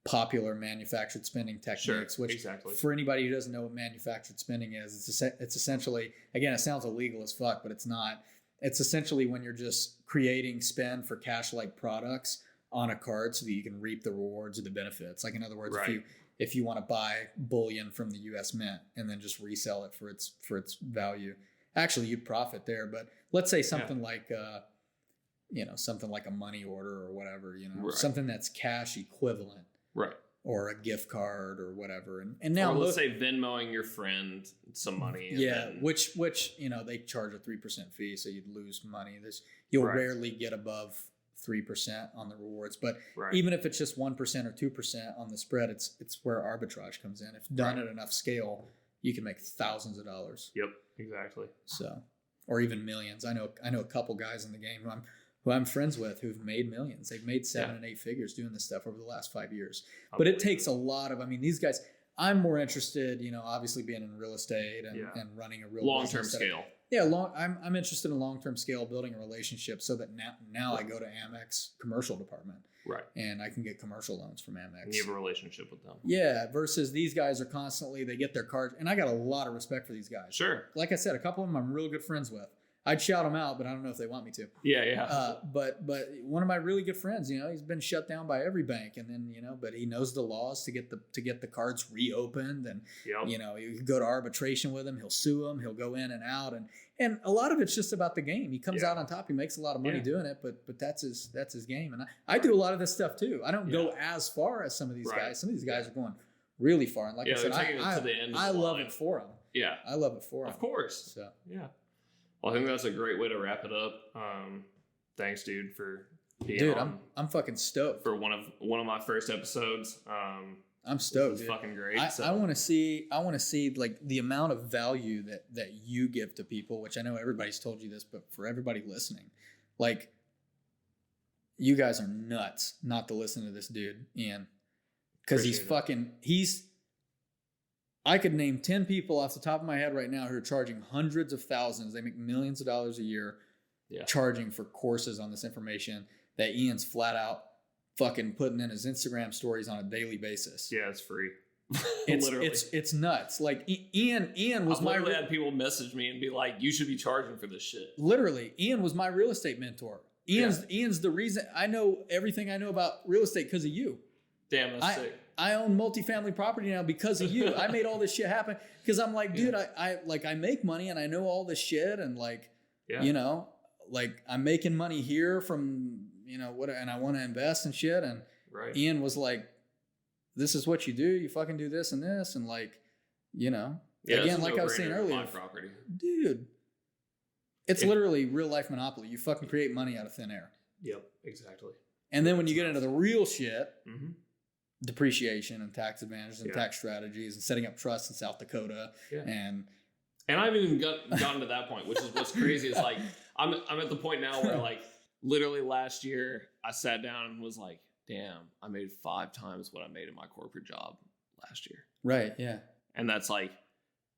popular manufactured spending techniques, which for anybody who doesn't know what manufactured spending is, it's essentially, again, it sounds illegal as fuck, but it's not. It's essentially when you're just creating spend for cash-like products on a card so that you can reap the rewards or the benefits. Like in other words, if you want to buy bullion from the U.S. Mint and then just resell it for its value, actually you'd profit there. But let's say something like something like a money order or whatever, something that's cash equivalent. Right. Or a gift card or whatever. And now let's say Venmoing your friend some money. Which they charge a 3% fee, so you'd lose money. You'll rarely get above 3% on the rewards. But Right. even if it's just 1% or 2% on the spread, it's where arbitrage comes in. If done Right. at enough scale, you can make thousands of dollars. Yep, exactly. So, or even millions. I know a couple guys in the game who I'm friends with who've made millions. They've made 7 and 8 figures doing this stuff over the last 5 years. But it takes a lot of, I mean, these guys, I'm more interested, obviously being in real estate and running a real long-term scale. I'm interested in long-term scale, building a relationship so that now I go to Amex commercial department. Right. And I can get commercial loans from Amex. And you have a relationship with them. Yeah, versus these guys are constantly, they get their cards. And I got a lot of respect for these guys. Sure. Like I said, a couple of them I'm real good friends with. I'd shout them out, but I don't know if they want me to. Yeah. But one of my really good friends, he's been shut down by every bank, and then but he knows the laws to get the cards reopened, and you can go to arbitration with him. He'll sue him. He'll go in and out, and a lot of it's just about the game. He comes out on top. He makes a lot of money doing it, but that's his game. And I do a lot of this stuff too. I don't go as far as some of these guys. Some of these guys are going really far, and like I said, I love it for them. Yeah, I love it for them. Of course. So yeah. Well, I think that's a great way to wrap it up. Thanks, dude, for being dude. on I'm fucking stoked for one of my first episodes. I'm stoked. This is fucking great. I want to see like the amount of value that you give to people, which I know everybody's told you this, but for everybody listening, like you guys are nuts not to listen to this dude, Ian, because he's. I could name 10 people off the top of my head right now who are charging hundreds of thousands. They make millions of dollars a year charging for courses on this information that Ian's flat out fucking putting in his Instagram stories on a daily basis. Yeah, it's free. Literally. It's nuts. Like Ian was I've literally had people message me and be like, you should be charging for this shit. Literally, Ian was my real estate mentor. Ian's the reason I know everything I know about real estate because of you. Damn, that's sick. I own multifamily property now because of you. I made all this shit happen because I'm like, dude, I make money and I know all this shit and like, like I'm making money here from, and I want to invest and shit. And Ian was like, this is what you do. You fucking do this and this. And like, again, like I was saying earlier, property. Dude, it's literally real life monopoly. You fucking create money out of thin air. Yep, exactly. And then when you get into the real shit, depreciation and tax advantages and tax strategies and setting up trusts in South Dakota and I haven't even gotten to that point, which is what's crazy. Is like I'm at the point now where like literally last year I sat down and was like, damn, I made 5 times what I made in my corporate job last year. Right. Yeah. And that's like,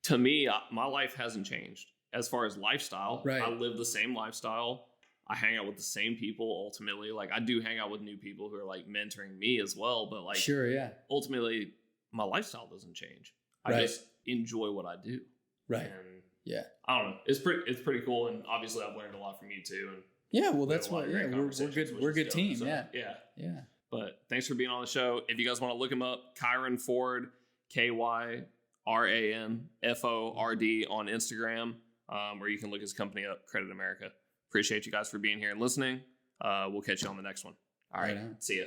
to me, my life hasn't changed as far as lifestyle. Right. I live the same lifestyle. I hang out with the same people ultimately. Like I do hang out with new people who are like mentoring me as well. But like, sure, yeah. Ultimately, my lifestyle doesn't change. I just enjoy what I do. Right. And yeah. I don't know. It's pretty cool. And obviously I've learned a lot from you too. And yeah, well that's why we're good. We're a good team. So, yeah. Yeah. But thanks for being on the show. If you guys want to look him up, Kyran Ford, KYRANFORD on Instagram, or you can look his company up, Credit America. Appreciate you guys for being here and listening. We'll catch you on the next one. All right. See ya.